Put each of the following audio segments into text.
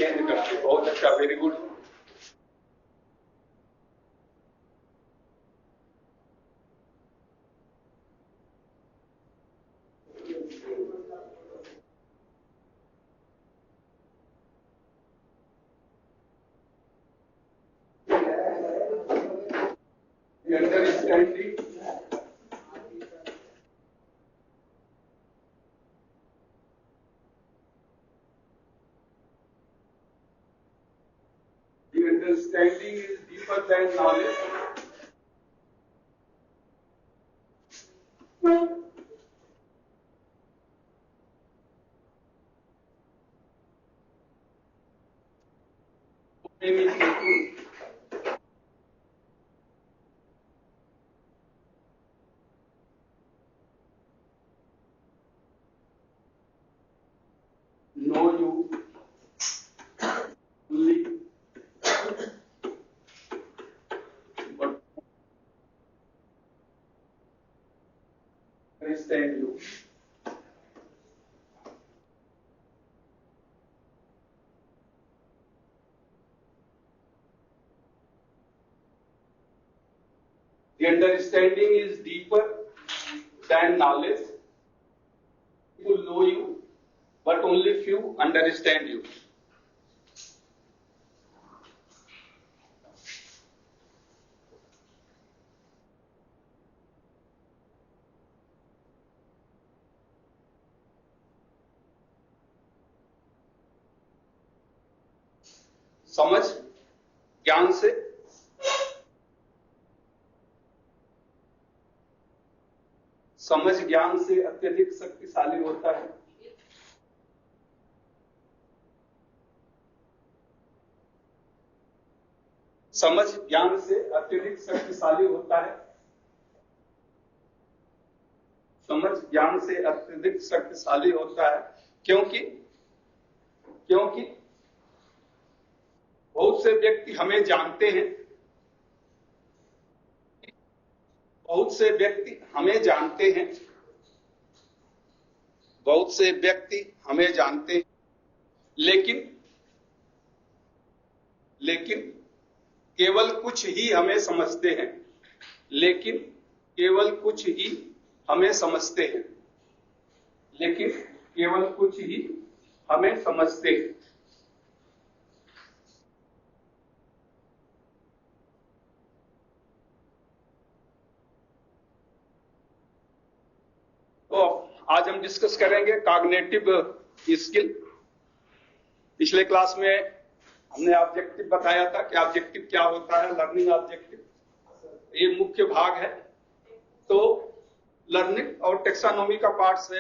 Change करते। बहुत अच्छा, very good. Understanding understanding is deeper than knowledge. Know you only, but understand you. The understanding is deeper than knowledge. People know you, but only few understand you. समझ ज्ञान से अत्यधिक शक्तिशाली होता है। समझ ज्ञान से अत्यधिक शक्तिशाली होता है। समझ ज्ञान से अत्यधिक शक्तिशाली होता है, क्योंकि बहुत से व्यक्ति हमें जानते हैं, बहुत से व्यक्ति हमें जानते हैं, बहुत से व्यक्ति हमें जानते हैं, लेकिन केवल कुछ ही हमें समझते हैं। लेकिन केवल कुछ ही हमें समझते हैं। लेकिन केवल कुछ ही हमें समझते हैं। तो आज हम डिस्कस करेंगे कॉग्निटिव स्किल। पिछले क्लास में हमने ऑब्जेक्टिव बताया था कि ऑब्जेक्टिव क्या होता है, लर्निंग ऑब्जेक्टिव, ये मुख्य भाग है। तो लर्निंग और टेक्सानोमी का पार्ट से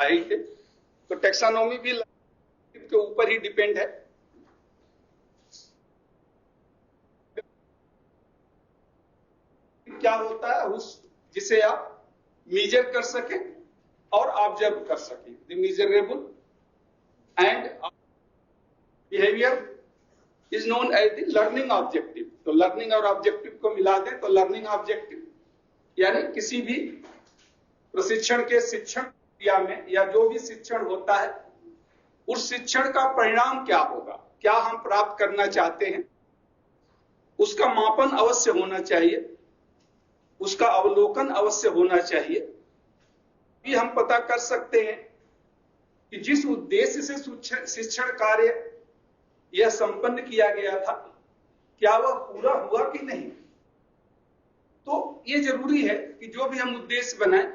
आए थे, तो टेक्सानोमी भी लर्निंग के ऊपर ही डिपेंड है। क्या होता है, उस जिसे आप मेजर कर सके और ऑब्जर्व कर सके। The measurable and behaviour is known as the learning objective. तो लर्निंग और ऑब्जेक्टिव को मिला दें तो लर्निंग ऑब्जेक्टिव यानी किसी भी प्रशिक्षण के शिक्षण क्रिया में या जो भी शिक्षण होता है, उस शिक्षण का परिणाम क्या होगा, क्या हम प्राप्त करना चाहते हैं, उसका मापन अवश्य होना चाहिए, उसका अवलोकन अवश्य होना चाहिए। भी हम पता कर सकते हैं कि जिस उद्देश्य से शिक्षण कार्य यह संपन्न किया गया था, क्या वह पूरा हुआ कि नहीं। तो यह जरूरी है कि जो भी हम उद्देश्य बनाएं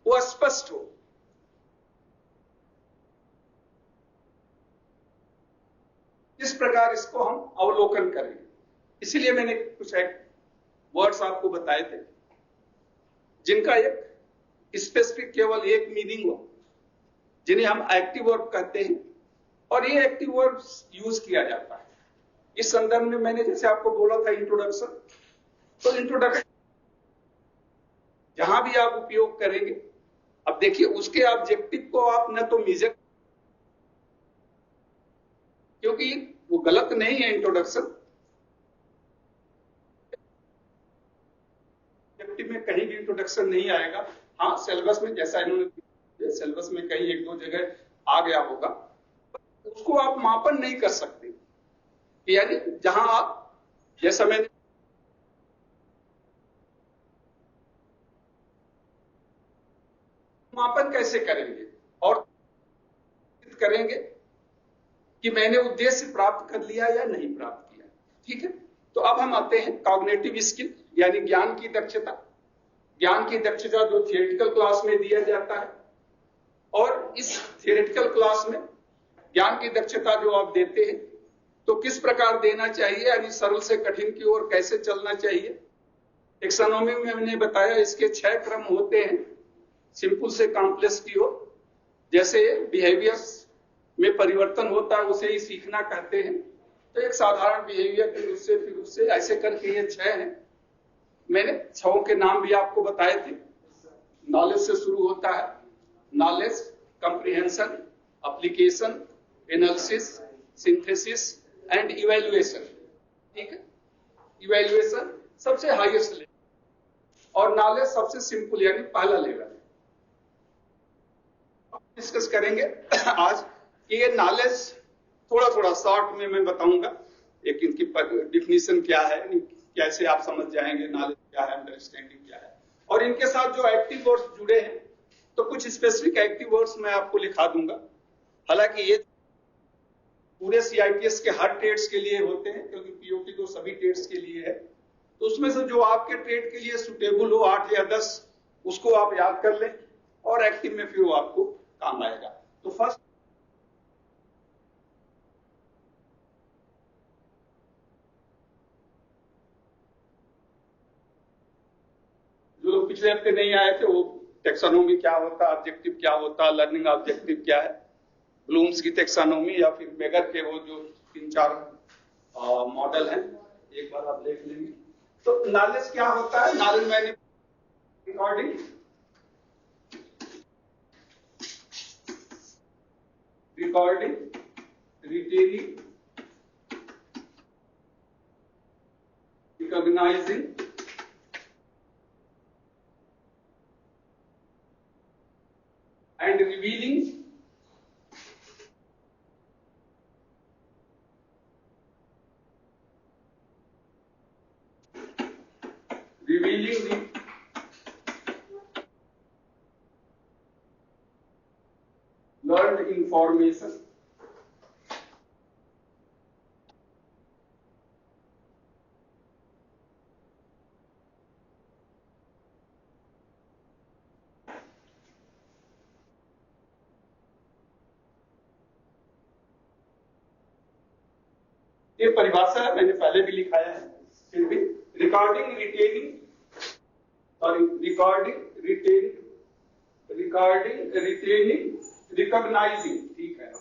वो स्पष्ट हो। इस प्रकार इसको हम अवलोकन करेंगे। इसीलिए मैंने कुछ वर्ड्स आपको बताए थे जिनका एक स्पेसिफिक केवल एक मीनिंग हो, जिन्हें हम एक्टिव वर्ब कहते हैं, और ये एक्टिव वर्ब यूज किया जाता है। इस संदर्भ में मैंने जैसे आपको बोला था इंट्रोडक्शन, तो इंट्रोडक्शन जहां भी आप उपयोग करेंगे, अब देखिए उसके ऑब्जेक्टिव को आप न तो मेजर, क्योंकि वो गलत नहीं है इंट्रोडक्शन, ऑब्जेक्टिव में कहीं भी इंट्रोडक्शन नहीं आएगा। हाँ, सिलेबस में जैसा इन्होंने सिलेबस में कहीं एक दो जगह आ गया होगा, उसको आप मापन नहीं कर सकते। कि यानी जहां आप जैसा मैंने मापन कैसे करेंगे और करेंगे कि मैंने उद्देश्य प्राप्त कर लिया या नहीं प्राप्त किया। ठीक है, तो अब हम आते हैं कॉग्निटिव स्किल यानी ज्ञान की दक्षता। ज्ञान की दक्षता जो थियोरेटिकल क्लास में दिया जाता है, और इस थियोरेटिकल क्लास में ज्ञान की दक्षता जो आप देते हैं तो किस प्रकार देना चाहिए, यानी सरल से कठिन की ओर कैसे चलना चाहिए। टेक्सोनोमी में मैंने बताया इसके 6 क्रम होते हैं, सिंपल से कॉम्प्लेक्स की ओर। जैसे बिहेवियर्स में परिवर्तन होता है उसे ही सीखना कहते हैं, तो एक साधारण बिहेवियर फिर उससे ऐसे करके ये 6 हैं। मैंने 6 के नाम भी आपको बताए थे। नॉलेज से शुरू होता है, knowledge, comprehension, application, analysis, synthesis and evaluation. ठीक है, इवैल्यूएशन सबसे हाईएस्ट लेवल और नॉलेज सबसे सिंपल यानी पहला लेवल है। डिस्कस करेंगे आज कि ये नॉलेज थोड़ा थोड़ा शॉर्ट में मैं बताऊंगा, एक इनकी डिफिनीशन क्या है, कैसे आप समझ जाएंगे नॉलेज क्या है, अंडरस्टैंडिंग क्या है, और इनके साथ जो एक्टिव वर्ड्स जुड़े हैं तो कुछ स्पेसिफिक एक्टिव वर्ड्स मैं आपको लिखा दूंगा। हालांकि ये पूरे सीआईटीएस के हर ट्रेड्स के लिए होते हैं, क्योंकि पीओटी तो सभी ट्रेड्स के लिए है, तो उसमें से जो आपके ट्रेड के लिए सुटेबल हो 8 या 10 उसको आप याद कर लें और एक्टिव में फिर वो आपको काम आएगा। तो फर्स्ट जो लोग पिछले हफ्ते नहीं आए थे, वो टेक्सोनोमी क्या होता, ऑब्जेक्टिव क्या होता, लर्निंग ऑब्जेक्टिव क्या है, ब्लूम्स की टेक्सोनोमी या फिर बेगर के वो जो 3-4 मॉडल हैं, एक बार आप देख लेंगे। तो नॉलेज क्या होता है, नॉलेज मैंने recording, retaining, recognising, and revealing, the learned information, ये परिभाषा है, मैंने पहले भी लिखाया है, फिर भी रिकॉर्डिंग, रिटेनिंग, रिकॉग्नाइजिंग, ठीक है,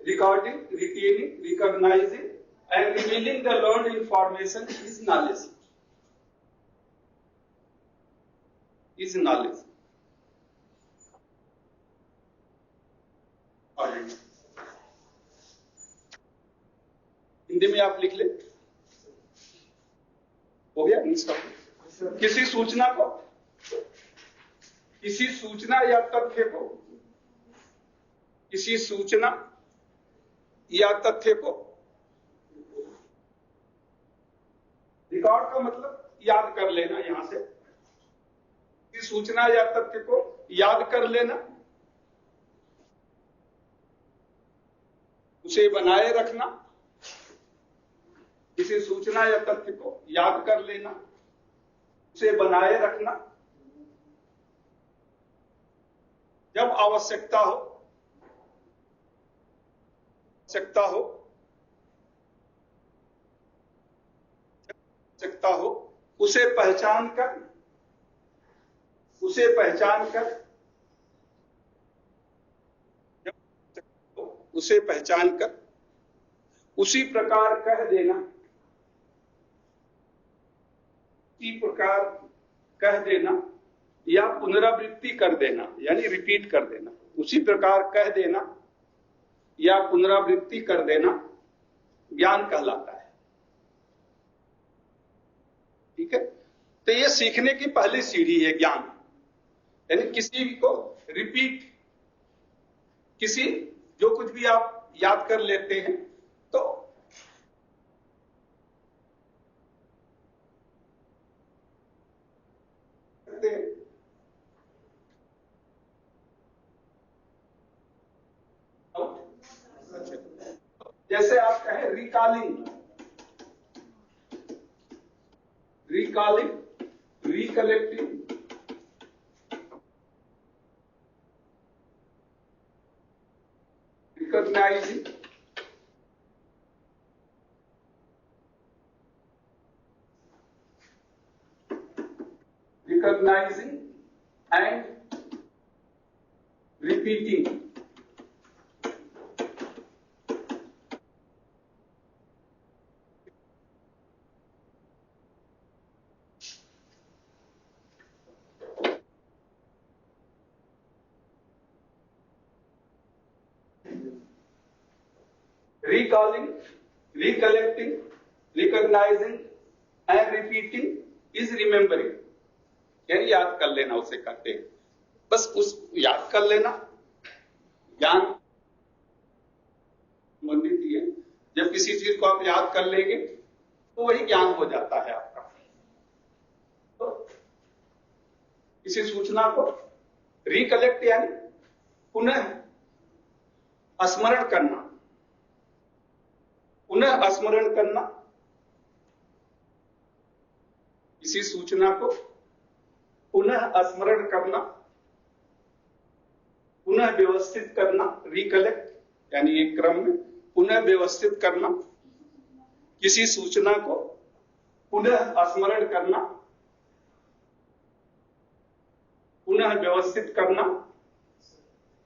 recording, retaining, recognising and revealing the learned information is knowledge, Hindi में आप लिख ले, हो गया। किसी सूचना या तथ्य को रिकॉर्ड का मतलब याद कर लेना, यहां से किसी सूचना या तथ्य को याद कर लेना, उसे बनाए रखना, किसी सूचना या तथ्य को याद कर लेना, उसे बनाए रखना, जब आवश्यकता हो उसे पहचान कर उसी प्रकार कह देना या पुनरावृत्ति कर देना, यानी रिपीट कर देना, उसी प्रकार कह देना या पुनरावृत्ति कर देना ज्ञान कहलाता है। ठीक है, तो ये सीखने की पहली सीढ़ी है ज्ञान, यानी किसी को रिपीट, जो कुछ भी आप याद कर लेते हैं तो जैसे आप कहें recalling, recollecting, recognising, and repeating. Recalling, recollecting, recognizing and repeating is remembering. यानी याद कर लेना, उसे कहते हैं। बस उस याद कर लेना ज्ञान संबंधित ही है। जब किसी चीज को आप याद कर लेंगे तो वही ज्ञान हो जाता है आपका। तो किसी सूचना को रिकलेक्ट यानी पुनः स्मरण करना, पुनः स्मरण करना, किसी सूचना को पुनः स्मरण करना, पुनः व्यवस्थित करना, रिकलेक्ट यानी एक क्रम में पुनः व्यवस्थित करना, किसी सूचना को पुनः स्मरण करना, पुनः व्यवस्थित करना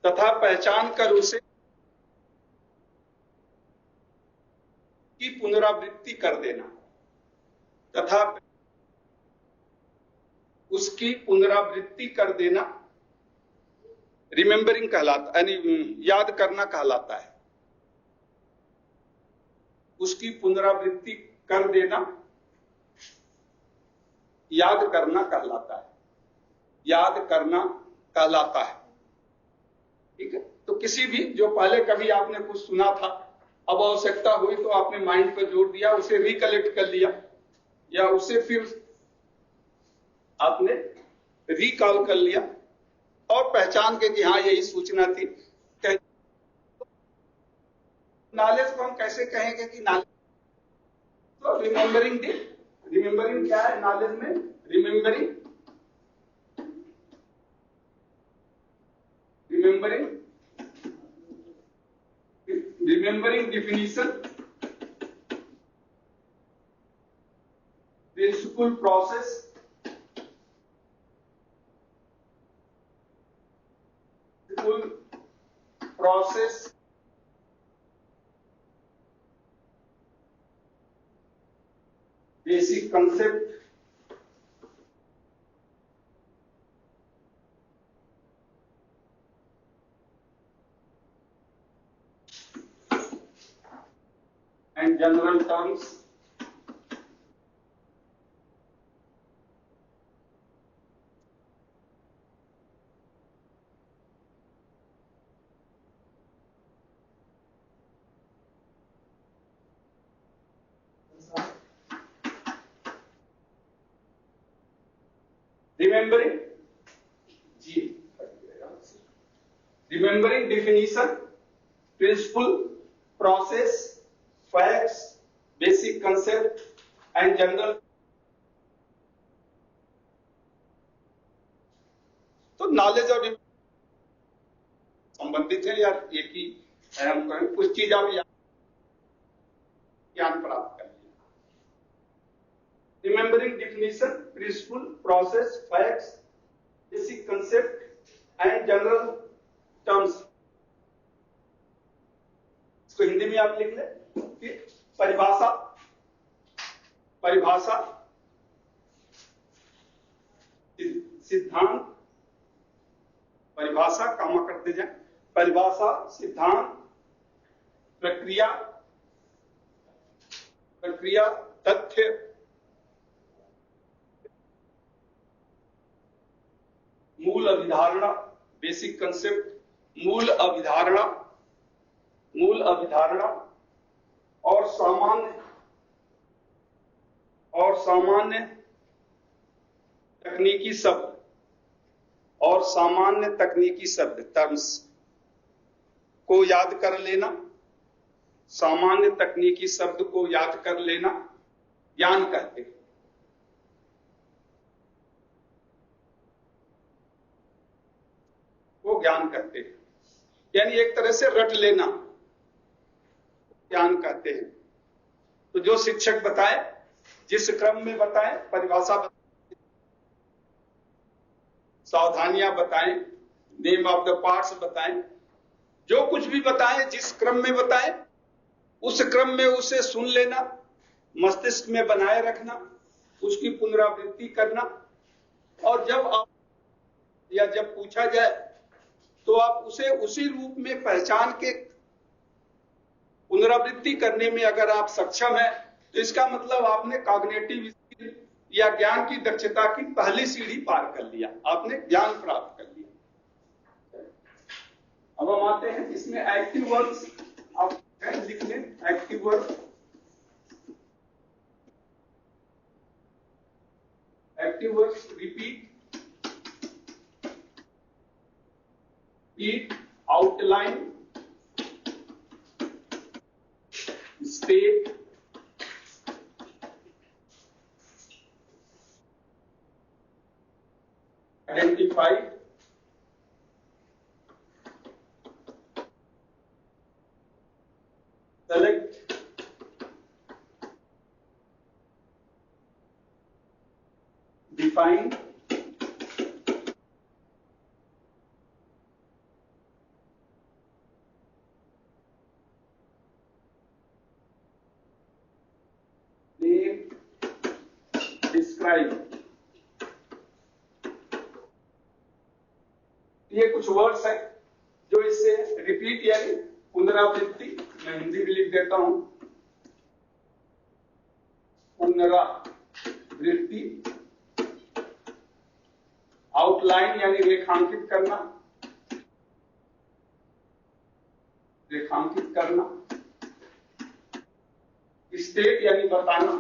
तथा पहचान कर उसे की पुनरावृत्ति कर देना, तथा उसकी पुनरावृत्ति कर देना रिमेंबरिंग कहलाता, यानी याद करना कहलाता है। उसकी पुनरावृत्ति कर देना याद करना कहलाता है, याद करना कहलाता है। ठीक है, तो किसी भी जो पहले कभी आपने कुछ सुना था, अब आवश्यकता हुई तो आपने माइंड पर जोड़ दिया, उसे रिकलेक्ट कर लिया या उसे फिर आपने रिकॉल कर लिया और पहचान के कि हाँ यही सूचना थी। नॉलेज को हम कैसे कहेंगे कि नॉलेज, तो रिमेंबरिंग दी, रिमेंबरिंग क्या है नॉलेज में? Remembering definition, principle, process, basic concept, and general terms. Remembering definition, principle, process, facts, basic concept and general. तो नॉलेज और संबंधित है यार, एक ही है। हम कहें कुछ चीज आप ज्ञान प्राप्त कर लिया। Remembering definition, principle, process, facts, basic concept and general terms. इसको हिंदी में आप लिख ले। परिभाषा, परिभाषा, सिद्धांत, परिभाषा कामा करते जाए, परिभाषा, सिद्धांत, प्रक्रिया, प्रक्रिया, तथ्य, मूल अभिधारणा, बेसिक कंसेप्ट, मूल अभिधारणा, मूल अभिधारणा और सामान्य तकनीकी शब्द, और सामान्य तकनीकी शब्द टर्म्स को याद कर लेना, सामान्य तकनीकी शब्द को याद कर लेना ज्ञान कहते हैं। वो ज्ञान कहते हैं, यानी एक तरह से रट लेना ज्ञान कहते हैं। तो जो शिक्षक बताए, जिस क्रम में बताए, परिभाषा बताए, सावधानियां बताएं, नेम ऑफ द पार्ट्स बताएं, जो कुछ भी बताएं, जिस क्रम में बताएं, उस क्रम में उसे सुन लेना, मस्तिष्क में बनाए रखना, उसकी पुनरावृत्ति करना, और जब पूछा जाए तो आप उसे उसी रूप में पहचान के पुनरावृत्ति करने में अगर आप सक्षम हैं, तो इसका मतलब आपने कॉग्निटिव स्किल या ज्ञान की दक्षता की पहली सीढ़ी पार कर लिया, आपने ज्ञान प्राप्त कर लिया। अब हम आते हैं इसमें एक्टिव वर्ब्स, आप लिख लें active verb. Active verbs repeat, eat, outline, state, identify, select, define, describe. ये कुछ वर्ड्स हैं जो इससे रिपीट यानी पुनरावृत्ति, मैं हिंदी भी लिख देता हूं, पुनरावृत्ति, आउटलाइन यानी रेखांकित करना, रेखांकित करना, स्टेट यानी बताना,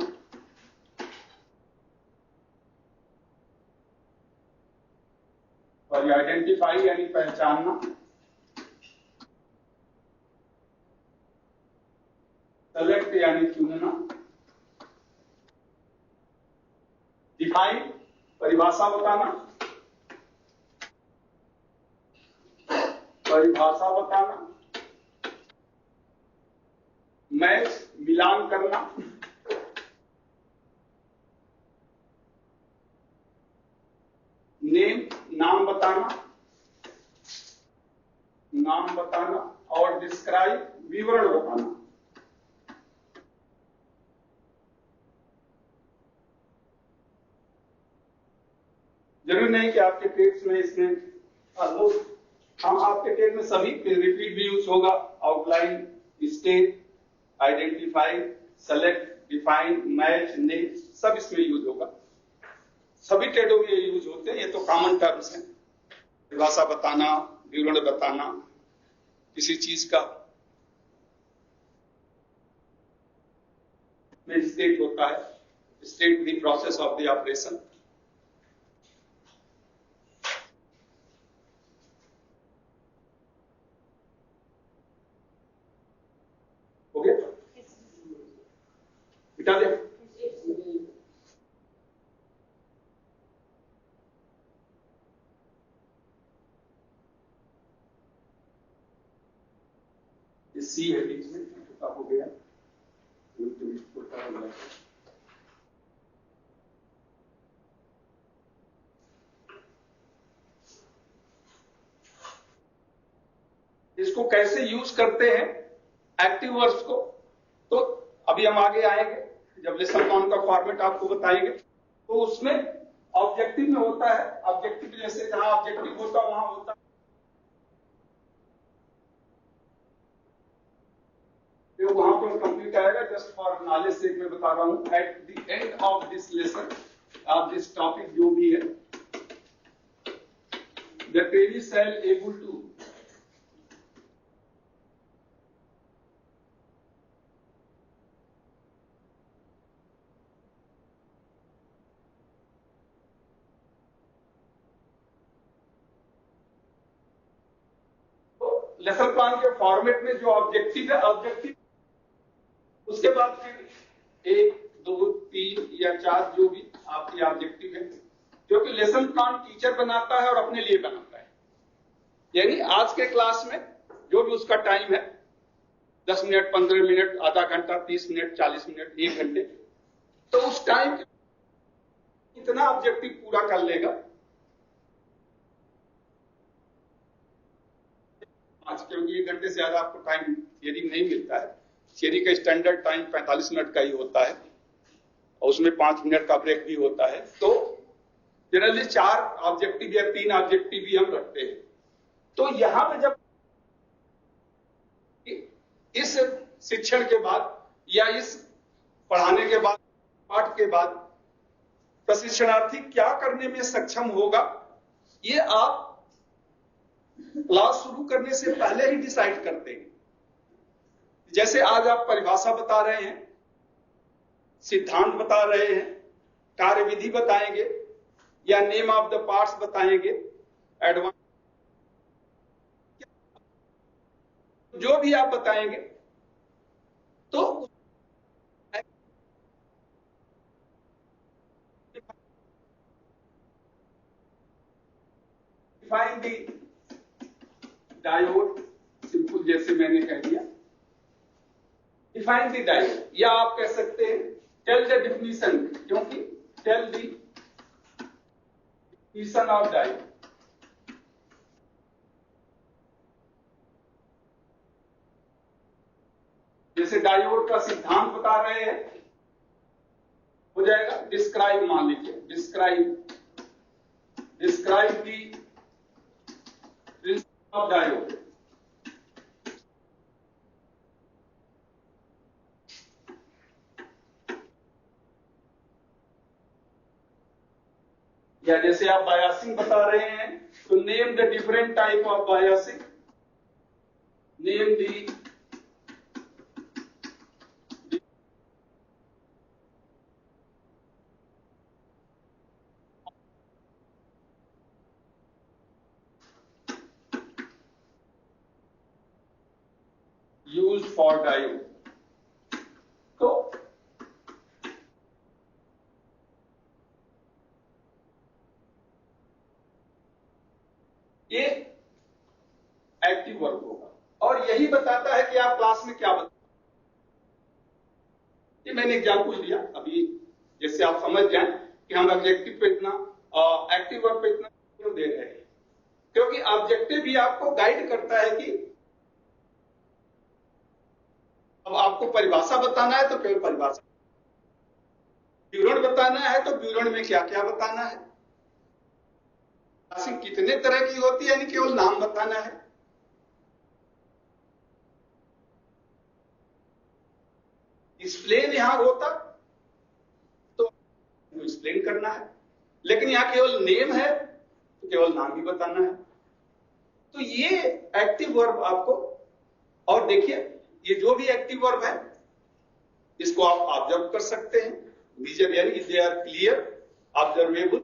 और आइडेंटिफाई यानी पहचानना, सेलेक्ट यानी चुनना, डिफाइन परिभाषा बताना, परिभाषा बताना, मैच मिलान करना, नेम नाम बताना, नाम बताना, और डिस्क्राइब विवरण बताना। जरूरी नहीं कि आपके टेक्स्ट में इसमें आपके टेक्स्ट में सभी रिपीट भी यूज होगा, outline, state, identify, select, define, match, name, सब इसमें यूज होगा, सभी टेडों में ये यूज होते हैं, ये तो कॉमन टर्म्स हैं। परिभाषा बताना, विवरण बताना किसी चीज का, में स्टेट होता है, state the process of the operation. हो गया, बिठा दे। सी है बीच में, छोटा हो गया, छोटा हो गया। इसको कैसे यूज करते हैं एक्टिव वर्ब्स को, तो अभी हम आगे आएंगे, जब लेसन 1 का फॉर्मेट आपको बताएंगे, तो उसमें ऑब्जेक्टिव में होता है, ऑब्जेक्टिव जैसे जहां ऑब्जेक्टिव होता वहां होता है, तो वहां पर कंप्लीट आएगा। जस्ट फॉर नॉलेज से मैं बता रहा हूं, at the end of this lesson, of this topic जो भी है, the trainee shall able to lesson plan के फॉर्मेट में जो ऑब्जेक्टिव है, ऑब्जेक्टिव उसके बाद फिर 1, 2, 3 या 4 जो भी आपकी ऑब्जेक्टिव है, क्योंकि लेसन प्लान टीचर बनाता है और अपने लिए बनाता है। यानी आज के क्लास में जो भी उसका टाइम है 10 मिनट, 15 मिनट, आधा घंटा, 30 मिनट, 40 मिनट, 1 घंटे, तो उस टाइम इतना ऑब्जेक्टिव पूरा कर लेगा। आज क्योंकि 1 घंटे से ज्यादा आपको टाइम थियरी में नहीं मिलता है। थियरी का स्टैंडर्ड टाइम 45 मिनट का ही होता है और उसमें 5 मिनट का ब्रेक भी होता है। तो जनरली 4 ऑब्जेक्टिव या 3 ऑब्जेक्टिव भी हम रखते हैं। तो यहां पे जब इस शिक्षण के बाद या इस पढ़ाने के बाद, पाठ के बाद प्रशिक्षणार्थी क्या करने में सक्षम होगा, ये आप क्लास शुरू करने से पहले ही डिसाइड करते हैं। जैसे आज आप परिभाषा बता रहे हैं, सिद्धांत बता रहे हैं, कार्यविधि बताएंगे या नेम ऑफ द पार्ट्स बताएंगे, एडवांस जो भी आप बताएंगे, तो डिफाइन दी डायोड, सिंपल जैसे मैंने कह दिया, डिफाइन दी डायोड, या आप कह सकते हैं टेल द डिफिनीशन, क्योंकि tell the definition of diode. जैसे डायोड का सिद्धांत बता रहे हैं, हो जाएगा डिस्क्राइब, मान लीजिए describe the principle of diode. या जैसे आप बायसिंग बता रहे हैं, तो name the different type of biasing, name the use for diode. तो ये एक्टिव वर्ब होगा और यही बताता है कि आप क्लास में क्या बता। ये मैंने एग्जाम्पल दिया अभी, जैसे आप समझ जाएं कि हम ऑब्जेक्टिव पे इतना, एक्टिव वर्ब पे इतना क्यों दे रहे हैं, क्योंकि ऑब्जेक्टिव भी आपको गाइड करता है कि अब आपको परिभाषा बताना है तो केवल परिभाषा, विवरण बताना है तो विवरण में क्या क्या बताना है, राशि कितने तरह की होती है, यानी केवल नाम बताना है। एक्सप्लेन यहां होता तो एक्सप्लेन करना है, लेकिन यहां केवल नेम है तो केवल नाम ही बताना है। तो ये एक्टिव वर्ब आपको, और देखिए ये जो भी एक्टिव वर्ब है इसको आप ऑब्जर्व कर सकते हैं, मीजर यानी दे आर क्लियर, ऑब्जर्वेबल,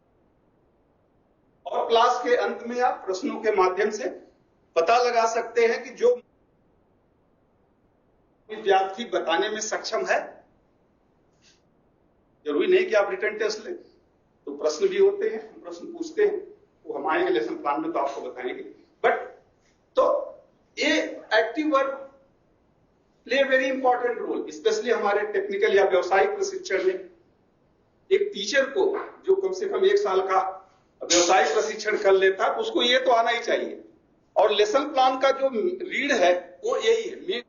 और क्लास के अंत में आप प्रश्नों के माध्यम से पता लगा सकते हैं कि जो विद्यार्थी बताने में सक्षम है। जरूरी नहीं कि आप रिटन टेस्ट लें, तो प्रश्न भी होते हैं, हम प्रश्न पूछते हैं, वो हम आएंगे लेसन प्लान में तो आपको बताएंगे। बट तो ये active verb play very important role, specially हमारे टेक्निकल या व्यवसायिक प्रशिक्षण में। एक टीचर को जो कम से कम 1 साल का व्यवसायिक प्रशिक्षण कर लेता है उसको ये तो आना ही चाहिए। और लेसन प्लान का जो रीड है वो यही है, मेन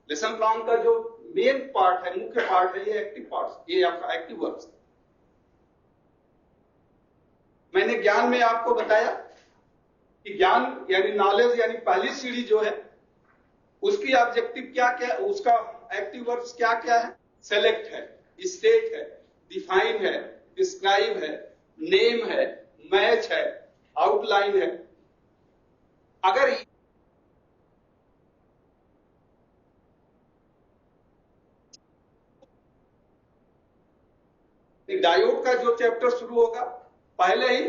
लेसन प्लान का जो मेन पार्ट है, मुख्य पार्ट है, ये एक्टिव पार्ट, ये आपका एक्टिव वर्ब्स। मैंने ज्ञान में आपको बताया कि ज्ञान यानी नॉलेज यानी पहली सीढ़ी जो है उसकी ऑब्जेक्टिव क्या क्या, उसका एक्टिव वर्ब्स क्या क्या है, सेलेक्ट है, स्टेट है, डिफाइन है, डिस्क्राइब है, नेम है, मैच है, आउटलाइन है। अगर डायोड का जो चैप्टर शुरू होगा पहले ही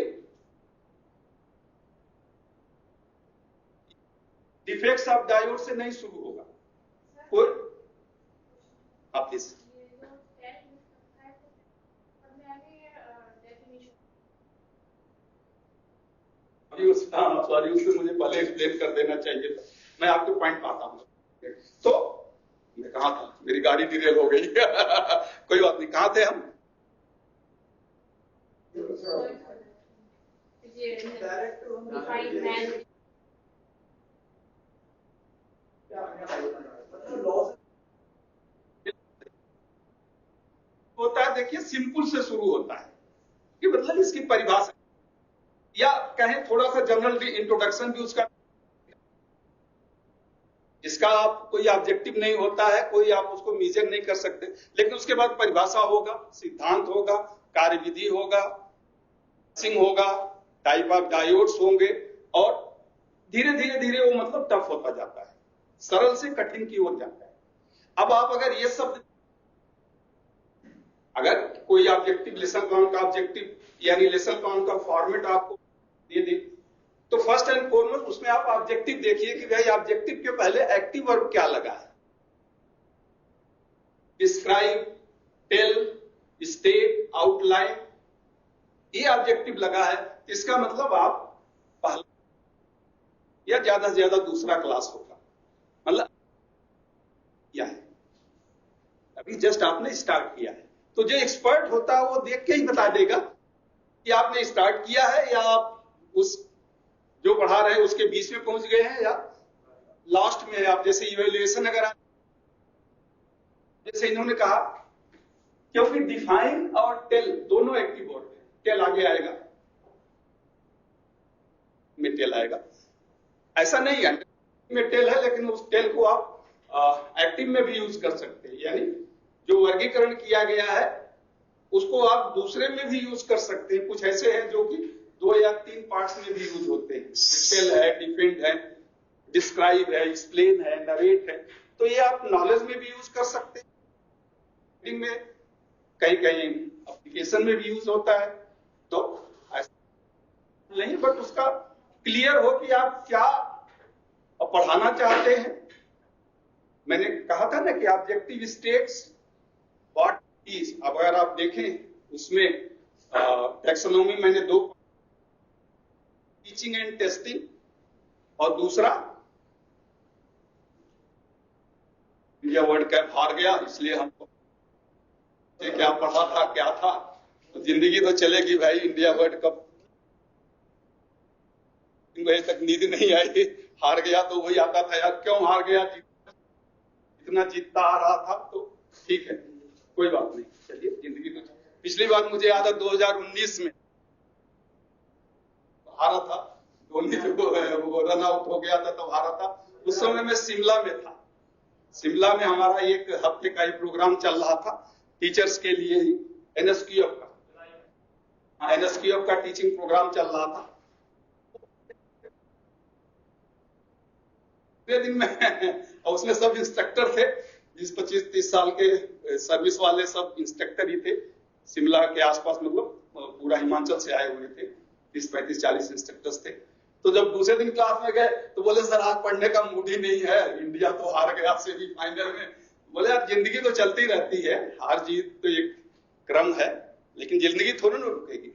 डिफेक्ट्स ऑफ डायोड से नहीं शुरू होगा कोई, यस सॉरी, उससे मुझे पहले एक्सप्लेन कर देना चाहिए था। मैं आपके पॉइंट पाता हूँ। तो मैं कहाँ था, मेरी गाड़ी डिरेल हो गई कोई बात नहीं, कहाँ थे हम? होता है, देखिए सिंपल से शुरू होता है कि मतलब इसकी परिभाषा या कहें थोड़ा सा जनरल इंट्रोडक्शन भी उसका, जिसका आप कोई ऑब्जेक्टिव नहीं होता है, कोई आप उसको मेजर नहीं कर सकते, लेकिन उसके बाद परिभाषा होगा, सिद्धांत होगा, कार्यविधि होगा, होगा, टाइप ऑफ डायोड्स होंगे, और धीरे धीरे धीरे वो मतलब टफ होता जाता है, सरल से कठिन की ओर जाता है। अब आप अगर ये शब्द, अगर कोई ऑब्जेक्टिव लेसन प्लान का ऑब्जेक्टिव यानी लेसन प्लान का फॉर्मेट आपको दे दे, तो फर्स्ट एंड फॉरमोस्ट उसमें आप ऑब्जेक्टिव देखिए कि भाई ऑब्जेक्टिव के पहले एक्टिव वर्ब क्या लगा है। डिस्क्राइब, टेल, स्टेट, आउटलाइन, ये ऑब्जेक्टिव लगा है। इसका मतलब आप पहला या ज्यादा से ज्यादा दूसरा क्लास होगा, मतलब क्या है, अभी जस्ट आपने स्टार्ट किया है, तो जो एक्सपर्ट होता है वो देख के ही बता देगा कि आपने स्टार्ट किया है या आप उस जो पढ़ा रहे हैं उसके बीच में पहुंच गए हैं या लास्ट में है। आप जैसे इवैल्यूएशन अगर जैसे इन्होंने कहा, क्योंकि डिफाइन और टेल दोनों एक्टिव वर्ड है, टेल आगे आएगा, में टेल आएगा, ऐसा नहीं है में टेल है, लेकिन उस टेल को आप एक्टिव में भी यूज कर सकते हैं, यानी जो वर्गीकरण किया गया है उसको आप दूसरे में भी यूज कर सकते हैं। कुछ ऐसे हैं जो कि 2 या 3 पार्ट्स में भी यूज होते हैं, टेल है, डिफेंड है, डिस्क्राइब है, एक्सप्लेन है, नरेट है, तो ये आप नॉलेज में भी यूज कर सकते हैं, में कहीं कहीं एप्लीकेशन में भी यूज होता है। तो ऐसा नहीं, बट उसका क्लियर हो कि आप क्या पढ़ाना चाहते हैं। मैंने कहा था ना कि ऑब्जेक्टिव स्टेट्स व्हाट इज, अब अगर आप देखें उसमें टैक्सोनॉमी मैंने 2, टीचिंग एंड टेस्टिंग, और दूसरा इंडिया वर्ल्ड कप हार गया इसलिए हमको क्या पढ़ा था क्या था, तो जिंदगी तो चलेगी भाई, इंडिया वर्ल्ड कप 3 बजे तक नींद नहीं आई, हार गया तो वही आता था यार, क्यों हार गया, इतना जीतता आ रहा था, तो ठीक है कोई बात नहीं, चलिए जिंदगी तो। पिछली बार मुझे याद है 2019 में हारा था, धोनी जो रन आउट हो गया था तब हारा था। उस समय मैं शिमला में था, शिमला में हमारा एक हफ्ते का ही प्रोग्राम चल रहा था टीचर्स के लिए ही, एनएसक्यूएफ का, एनएसक्यूएफ का टीचिंग प्रोग्राम चल रहा था। दिन में और उसमें सब इंस्ट्रक्टर थे, 20-25-30 साल के सर्विस वाले सब इंस्ट्रक्टर ही थे, शिमला के आसपास, मतलब पूरा हिमाचल से आए हुए थे, 30-35-40 इंस्ट्रक्टर्स थे। तो जब दूसरे दिन क्लास में गए तो बोले सर आज पढ़ने का मूड ही नहीं है, इंडिया तो हार गया सेमीफाइनल में। बोले यार जिंदगी तो चलती रहती है, हार जीत तो एक क्रम है, लेकिन जिंदगी थोड़ी ना रुकेगी,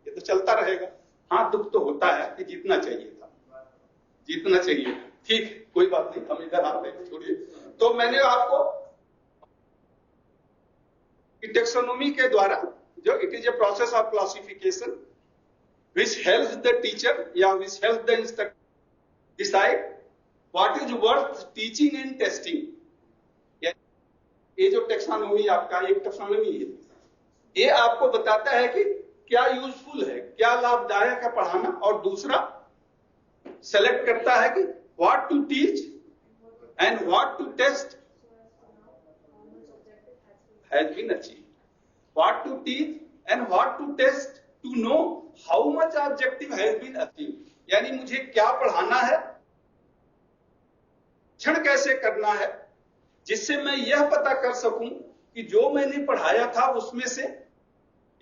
ये तो चलता रहेगा। हाँ दुख तो होता है कि जीतना चाहिए था, जीतना चाहिए, ठीक कोई बात नहीं, हम इधर आते हैं, छोड़िए। तो मैंने आपको टैक्सोनॉमी के द्वारा, जो it is a process of classification which helps the teacher या which helps the instructor decide what is worth teaching and testing। ये जो टैक्सोनॉमी आपका एक टैक्सोनॉमी है, ये आपको बताता है कि क्या यूजफुल है, क्या लाभदायक है पढ़ाना, और दूसरा सेलेक्ट करता है कि what to teach and what to test has been achieved, what to teach and what to test to know how much objective has been achieved, यानी मुझे क्या पढ़ाना है, क्षण कैसे करना है, जिससे मैं यह पता कर सकूं कि जो मैंने पढ़ाया था उसमें से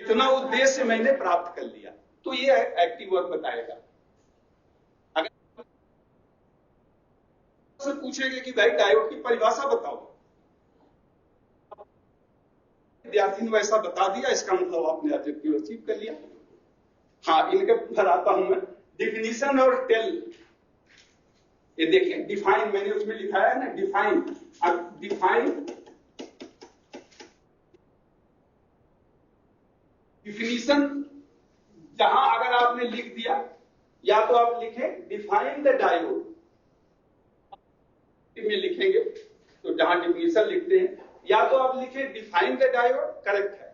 इतना उद्देश्य मैंने प्राप्त कर लिया। तो ये एक्टिव वर्क बताएगा। अगर से पूछेंगे कि भाई डायोड की परिभाषा बताओ, विद्यार्थी ने वैसा बता दिया, इसका मतलब आपने ऑब्जेक्टिव अचीव कर लिया। हाँ, इनके पर आता हूं मैं। डिफिनीशन और टेल, ये देखिए डिफाइन, मैंने उसमें लिखा है ना डिफाइन। अब डिफाइन, डिफिनीशन जहां अगर आपने लिख दिया, या तो आप लिखे डिफाइन द डायोड में लिखेंगे, तो जहां डिफिनीशन लिखते हैं, या तो आप लिखे डिफाइन द डायोड, करेक्ट है।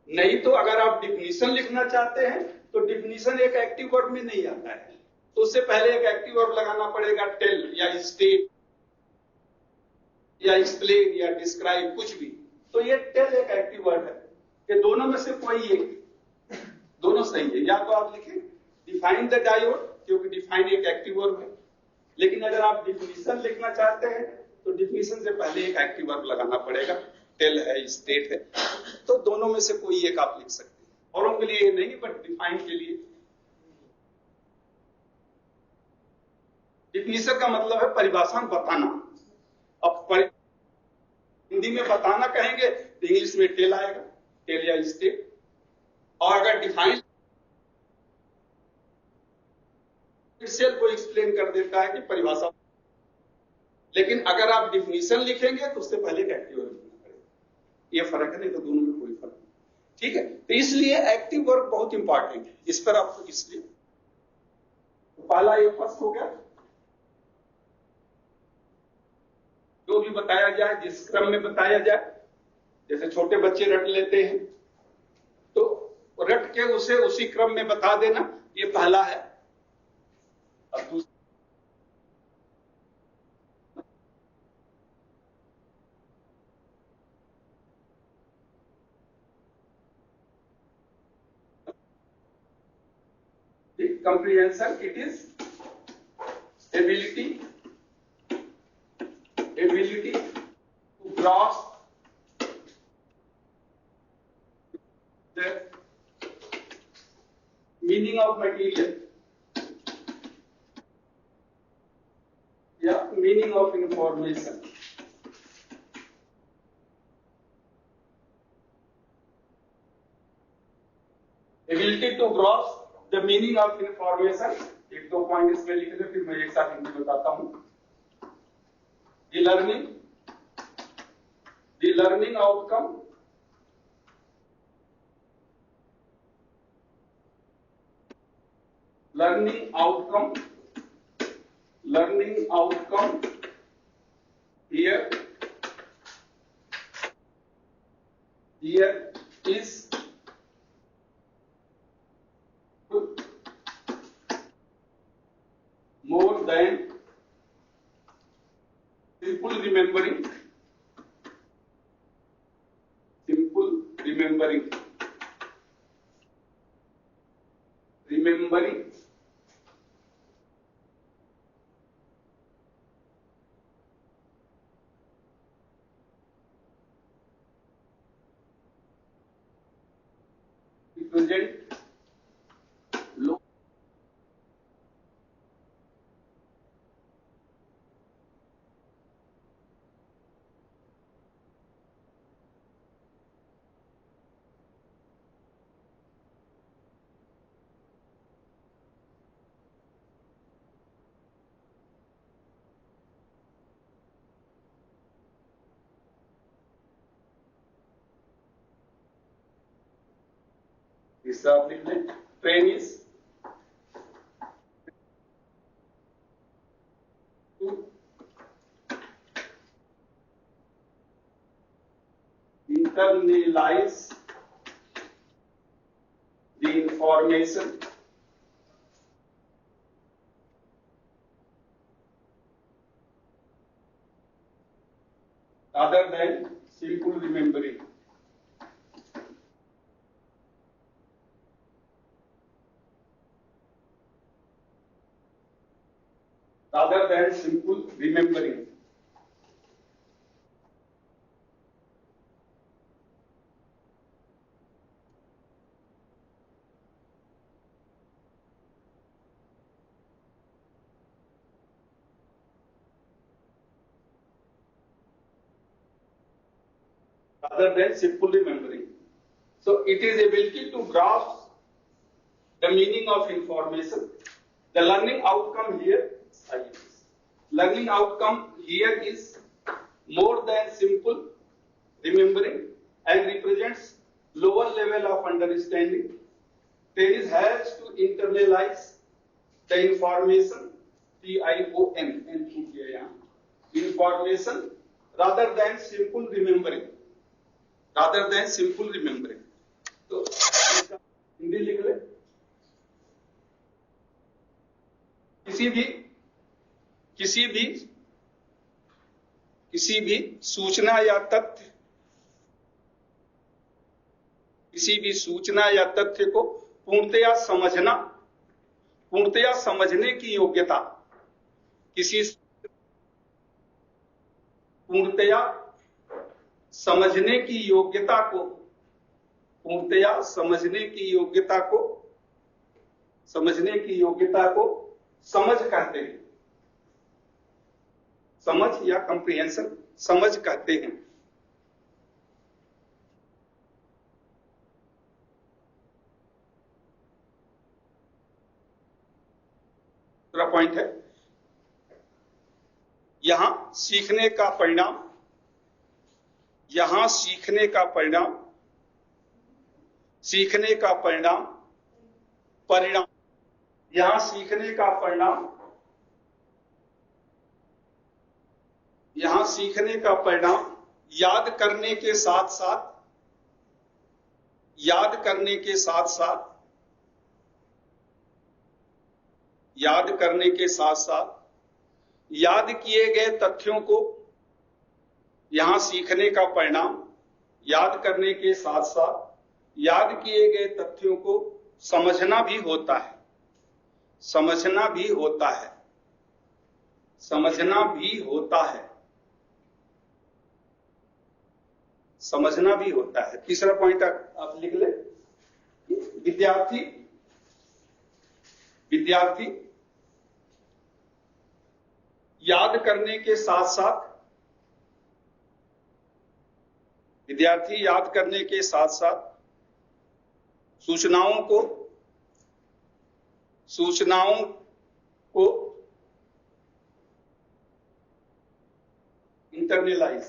नहीं तो अगर आप डिफिनीशन लिखना चाहते हैं तो डिफिनीशन एक एक्टिव वर्ब में नहीं आता है, तो उससे पहले एक एक्टिव वर्ब लगाना पड़ेगा, टेल या स्टेट या एक्सप्लेन या डिस्क्राइब, कुछ भी। तो ये टेल एक एक्टिव वर्ब है, कि दोनों में से कोई एक, दोनों सही है। या तो आप लिखें डिफाइन द डायोड, क्योंकि डिफाइन एक एक्टिव वर्ब है, लेकिन अगर आप डिफिनीशन लिखना चाहते हैं तो डिफिनीशन से पहले एक एक्टिव वर्ब लगाना पड़ेगा, टेल है, स्टेट है। तो दोनों में से कोई एक आप लिख सकते हैं, औरों के लिए नहीं, बट डिफाइन के लिए। डिफिनीशन का मतलब है परिभाषा बताना। अब हिंदी में बताना कहेंगे तो इंग्लिश में टेल आएगा, टेल या स्टेट। और अगर डिफाइन सेल को एक्सप्लेन कर देता है कि परिभाषा, लेकिन अगर आप डिफिनीशन लिखेंगे तो उससे पहले एक एक्टिव वर्ब लिखना पड़ेगा। ये फर्क है, नहीं तो दोनों में कोई फर्क नहीं। ठीक है, तो इसलिए एक्टिव वर्ब बहुत इंपॉर्टेंट है, इस पर आपको इसलिए तो पहला ये फर्स्ट हो गया। जो भी बताया जाए, जिस क्रम में बताया जाए, जैसे छोटे बच्चे रट लेते हैं, तो रट के उसे उसी क्रम में बता देना, ये पहला है। अब दूसरा, comprehension, it is ability to grasp the meaning of material, या meaning of information. Ability to grasp the meaning of information, एक दो पॉइंट इसमें लिख ले, फिर मैं एक साथ हिंदी बताता हूं। The learning outcome, here is more than simple remembering, represent low हिस्सा आप लिख लें। Train is to internalize the information other than simple remembering. Other than simple remembering. other than simple remembering. So it is ability to grasp the meaning of information. The learning outcome here is more than simple remembering and represents lower level of understanding. Tennis has to internalize the information, information rather than simple remembering. तो हिंदी लिख ले। किसी भी सूचना या तथ्य को पूर्णतया समझने की योग्यता, समझ कहते हैं। समझ या कंप्रीहेंशन, समझ कहते हैं। दूसरा पॉइंट है, यहां सीखने का परिणाम याद करने के साथ साथ याद किए गए तथ्यों को, यहां सीखने का परिणाम याद करने के साथ साथ याद किए गए तथ्यों को समझना भी होता है। तीसरा पॉइंट आप लिख ले, विद्यार्थी याद करने के साथ साथ सूचनाओं को इंटरनलाइज,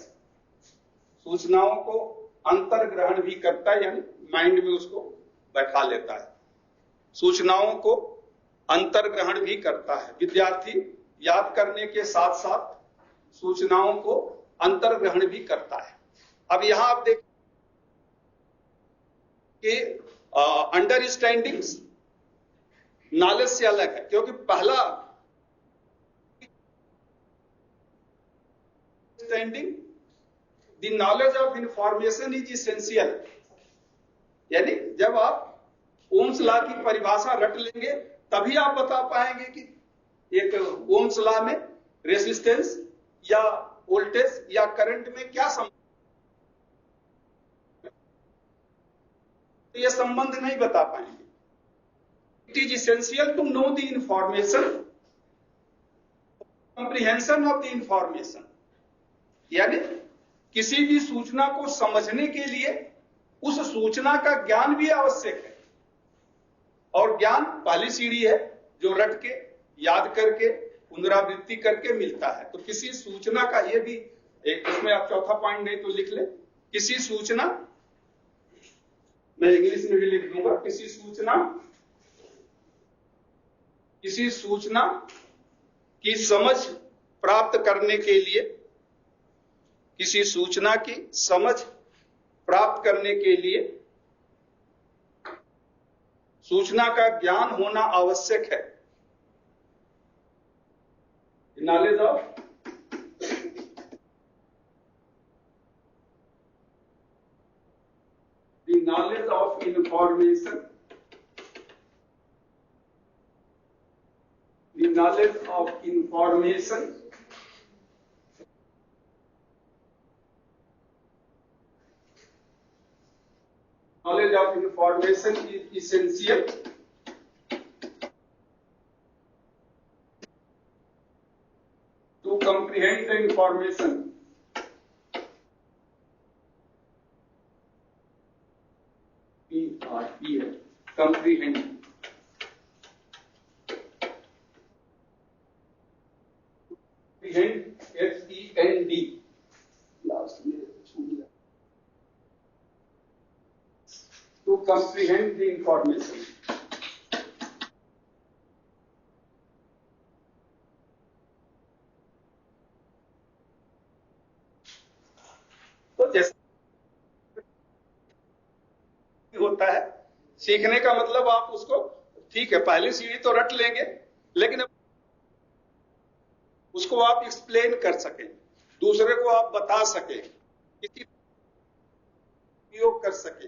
सूचनाओं को अंतर्ग्रहण भी करता है, यानी माइंड में उसको बैठा लेता है। सूचनाओं को अंतर्ग्रहण भी करता है। विद्यार्थी याद करने के साथ साथ सूचनाओं को अंतर्ग्रहण भी करता है। अब यहां आप देखिए कि अंडरस्टैंडिंग नॉलेज से अलग है, क्योंकि पहला understanding the knowledge of information is essential, यानी जब आप ओम्स लॉ की परिभाषा रट लेंगे तभी आप बता पाएंगे कि एक ओम्स लॉ में रेजिस्टेंस या वोल्टेज या करंट में क्या संबंध, तो यह संबंध नहीं बता पाएंगे। It is essential to know the information, comprehension of the information, यानी किसी भी सूचना को समझने के लिए उस सूचना का ज्ञान भी आवश्यक है। और ज्ञान पहली सीढ़ी है जो रट के, याद करके, पुनरावृत्ति करके मिलता है। तो किसी सूचना का, ये भी एक, इसमें आप चौथा पॉइंट नहीं तो लिख ले, किसी सूचना, मैं इंग्लिश में भी लिख दूंगा, किसी सूचना की समझ प्राप्त करने के लिए, किसी सूचना की समझ प्राप्त करने के लिए सूचना का ज्ञान होना आवश्यक है। Knowledge of information, the knowledge of information is essential to comprehend the information, E है, comprehend, SEND, लास्ट में छूट गया, to comprehend the information. तो जैसे होता है सीखने का मतलब, आप उसको ठीक है पहली सीढ़ी तो रट लेंगे, लेकिन उसको आप एक्सप्लेन कर सकें, दूसरे को आप बता सकें, किसी उपयोग कर सके,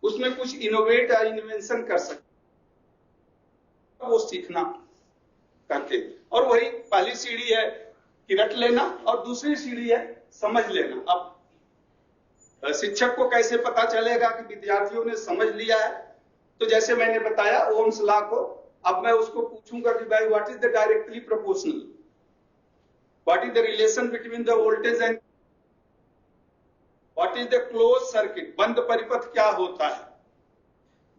उसमें कुछ इनोवेट या इन्वेंशन कर सके, वो सीखना करके। और वही पहली सीढ़ी है कि रट लेना, और दूसरी सीढ़ी है समझ लेना। अब शिक्षक को कैसे पता चलेगा कि विद्यार्थियों ने समझ लिया है? तो जैसे मैंने बताया ओम्स लॉ को, अब मैं उसको पूछूंगा कि भाई what is the directly proportional, what is the relation between the voltage and what is the close circuit, बंद परिपथ क्या होता है,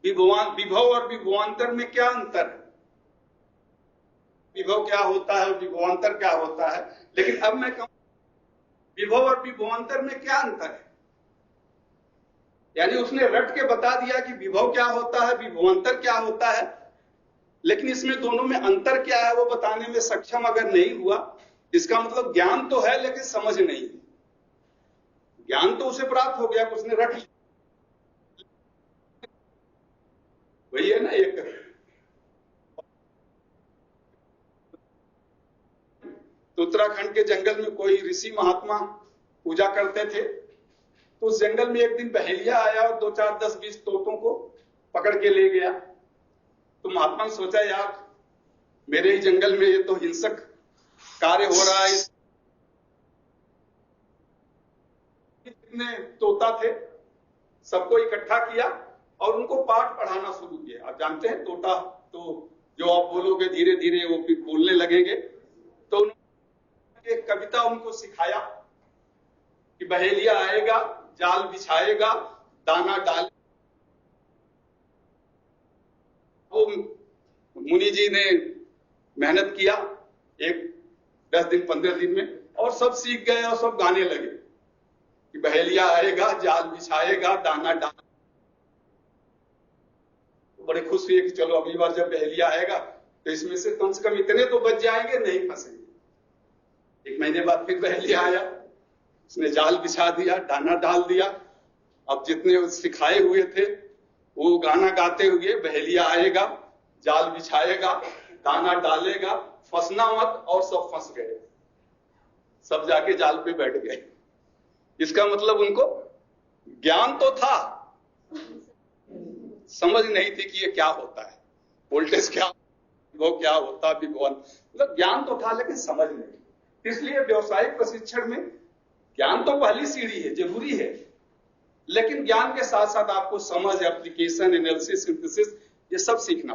विभव और विभवांतर में क्या अंतर है, विभव क्या होता है और विभवांतर क्या होता है। लेकिन अब मैं कहूं विभव और विभवांतर में क्या अंतर है, यानी उसने रट के बता दिया कि विभव क्या होता है, विभवांतर क्या होता है, लेकिन इसमें दोनों में अंतर क्या है वो बताने में सक्षम अगर नहीं हुआ, इसका मतलब ज्ञान तो है लेकिन समझ नहीं। ज्ञान तो उसे प्राप्त हो गया, उसने रट लिया, वही है ना। एक तो उत्तराखंड के जंगल में कोई ऋषि महात्मा पूजा करते थे, तो उस जंगल में एक दिन बहेलिया आया और 2 4 10 20 तोतों को पकड़ के ले गया। तो महात्मा ने सोचा यार मेरे ही जंगल में ये तो हिंसक कार्य हो रहा है, जितने तोता थे सबको इकट्ठा किया और उनको पाठ पढ़ाना शुरू किया। आप जानते हैं तोता तो जो आप बोलोगे धीरे धीरे वो बोलने लगेंगे, तो उन्होंने एक कविता उनको सिखाया कि बहेलिया आएगा, जाल बिछाएगा, दाना डाल। वो मुनि जी ने मेहनत किया एक 10 दिन 15 दिन में, और सब सीख गए और सब गाने लगे कि बहेलिया आएगा, जाल बिछाएगा, दाना डाल। तो बड़े खुश हुए कि चलो अगली बार जब बहेलिया आएगा तो इसमें से कम इतने तो बच जाएंगे, नहीं फंसेंगे। 1 महीने बाद फिर बहेलिया आया, उसने जाल बिछा दिया, दाना डाल दिया। अब जितने सिखाए हुए थे वो गाना गाते हुए बहेलिया आएगा, जाल बिछाएगा, दाना डालेगा, फंसना मत, और सब फंस गए, सब जाके जाल पे बैठ गए। इसका मतलब उनको ज्ञान तो था, समझ नहीं थी कि ये क्या होता है, वोल्टेज क्या, विभव क्या होता है, विभवान, मतलब ज्ञान तो था लेकिन समझ नहीं। इसलिए व्यवसायिक प्रशिक्षण में ज्ञान तो पहली सीढ़ी है, जरूरी है, लेकिन ज्ञान के साथ साथ आपको समझ, एप्लीकेशन, एनालिसिस, सिंथेसिस, ये सब सीखना।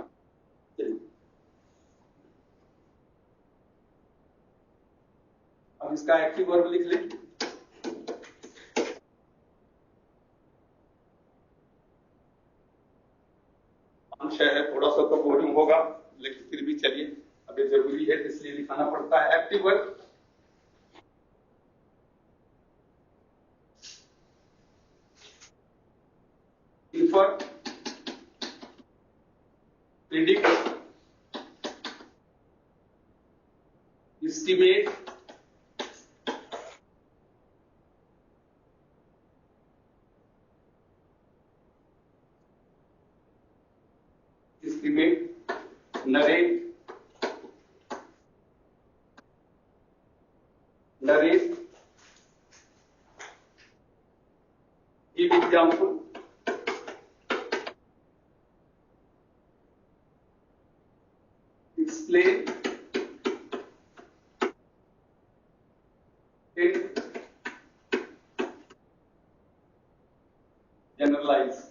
अब इसका एक्टिव वर्ब लिख लें। अंशय है, थोड़ा सा तो बोरिंग होगा लेकिन फिर भी चलिए, अब ये जरूरी है इसलिए लिखाना पड़ता है। Active verb infer, predict, estimate, narrate, give example, explain, generalize।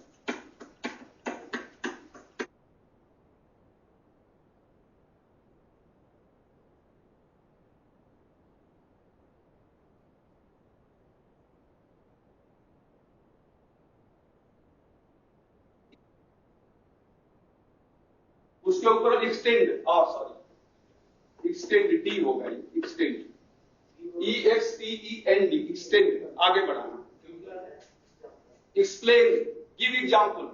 उसके ऊपर एक्सटेंड, सॉरी एक्सटेंड डी होगा, एक्सटेंड EXTEND, एक्सटेंड आगे बढ़ाना। एक्सप्लेन, गिव एग्जांपल,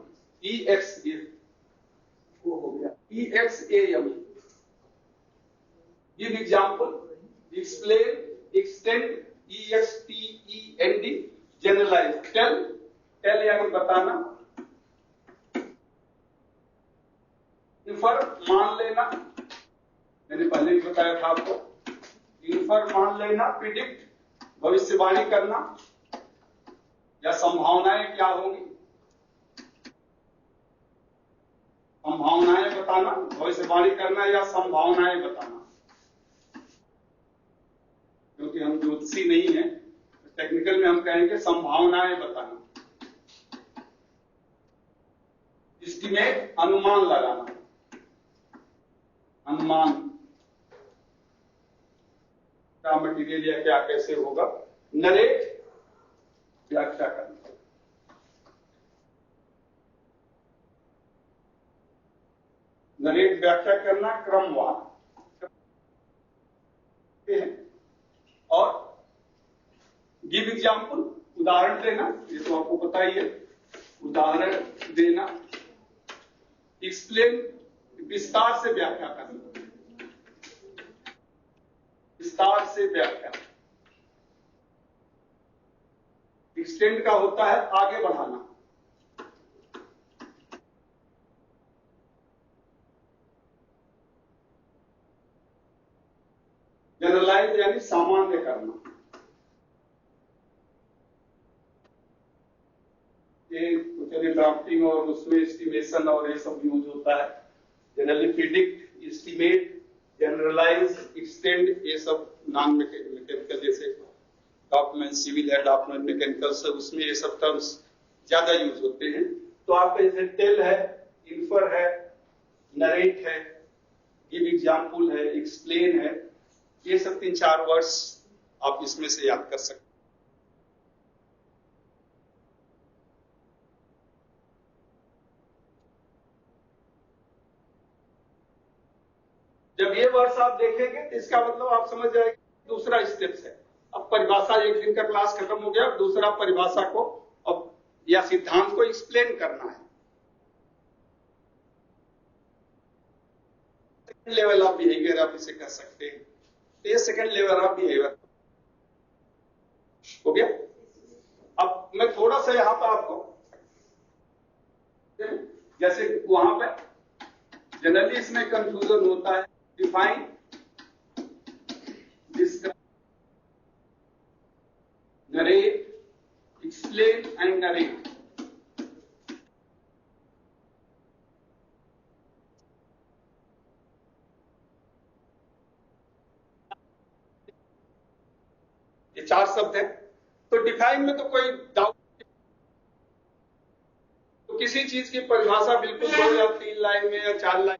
वो हो गया EXAM, give example, explain, extend, EXTEND, generalise, tell यानी बताना, इन्फर मान लेना, मैंने पहले भी बताया था आपको, इन्फर मान लेना, प्रिडिक्ट भविष्यवाणी करना या संभावनाएं क्या होंगी, संभावनाएं बताना, भविष्यवाणी करना या संभावनाएं बताना। क्योंकि हम ज्योतिषी नहीं है, टेक्निकल में हम कहेंगे संभावनाएं बताना। एस्टीमेट, अनुमान लगाना, अनुमान क्या मटीरियल या क्या कैसे होगा। नरेट, व्याख्या करना, नरेट व्याख्या करना, क्रमवार, और गिव एग्जाम्पल, उदाहरण देना, ये तो आपको पता ही है, उदाहरण देना। एक्सप्लेन, विस्तार से व्याख्या करना, विस्तार से व्याख्या। एक्सटेंड का होता है आगे बढ़ाना, जनरलाइज यानी सामान्य करना। ये ड्राफ्टिंग और उसमें एस्टिमेशन और ये सब यूज होता है। Generally predict, estimate, generalise, extend, ये सब नॉन मैकेनिकल जैसे डॉक्यूमेंट, सिविल है, डॉक्यूमेंट मैकेनिकल से उसमें ये सब टर्म्स ज्यादा यूज होते हैं। तो आपका जैसे टेल है, इन्फर है, नरेट है, गिव एग्जाम्पल है, एक्सप्लेन है, ये सब 3-4 वर्ड्स आप इसमें से याद कर सकते हैं। जब ये वर्ड्स आप देखेंगे तो इसका मतलब आप समझ जाएंगे दूसरा स्टेप है। अब परिभाषा, एक दिन का क्लास खत्म हो गया, दूसरा परिभाषा को अब या सिद्धांत को एक्सप्लेन करना है। सेकंड लेवल ऑफ बिहेवियर आप इसे कर सकते हैं। ये सेकंड लेवल ऑफ बिहेवियर हो गया। अब मैं थोड़ा सा यहां पर आपको, जैसे वहां पे जनरली इसमें कंफ्यूजन होता है, define, describe, narrate, explain and narrate. ये 4 शब्द है। तो डिफाइन में तो कोई डाउट, तो किसी चीज की परिभाषा बिल्कुल 2 या 3 लाइन में या 4 लाइन,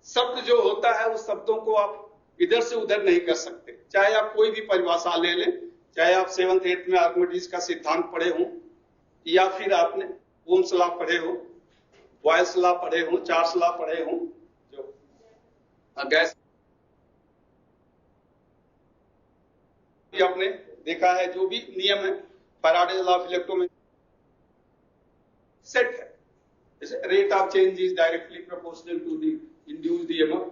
शब्द जो होता है उस शब्दों को आप इधर से उधर नहीं कर सकते। चाहे आप कोई भी परिभाषा ले लें, चाहे आप 7th 8th में आर्किमिडीज का सिद्धांत पढ़े हो, या फिर आपने ओम्स लॉ पढ़े हो, बॉयल्स लॉ पढ़े हो, चार्ल्स लॉ पढ़े हो, जो गैस आपने देखा है, जो भी नियम है, Faraday's law of electromagnetic set है। जैसे rate of change is directly proportional to the induced EMF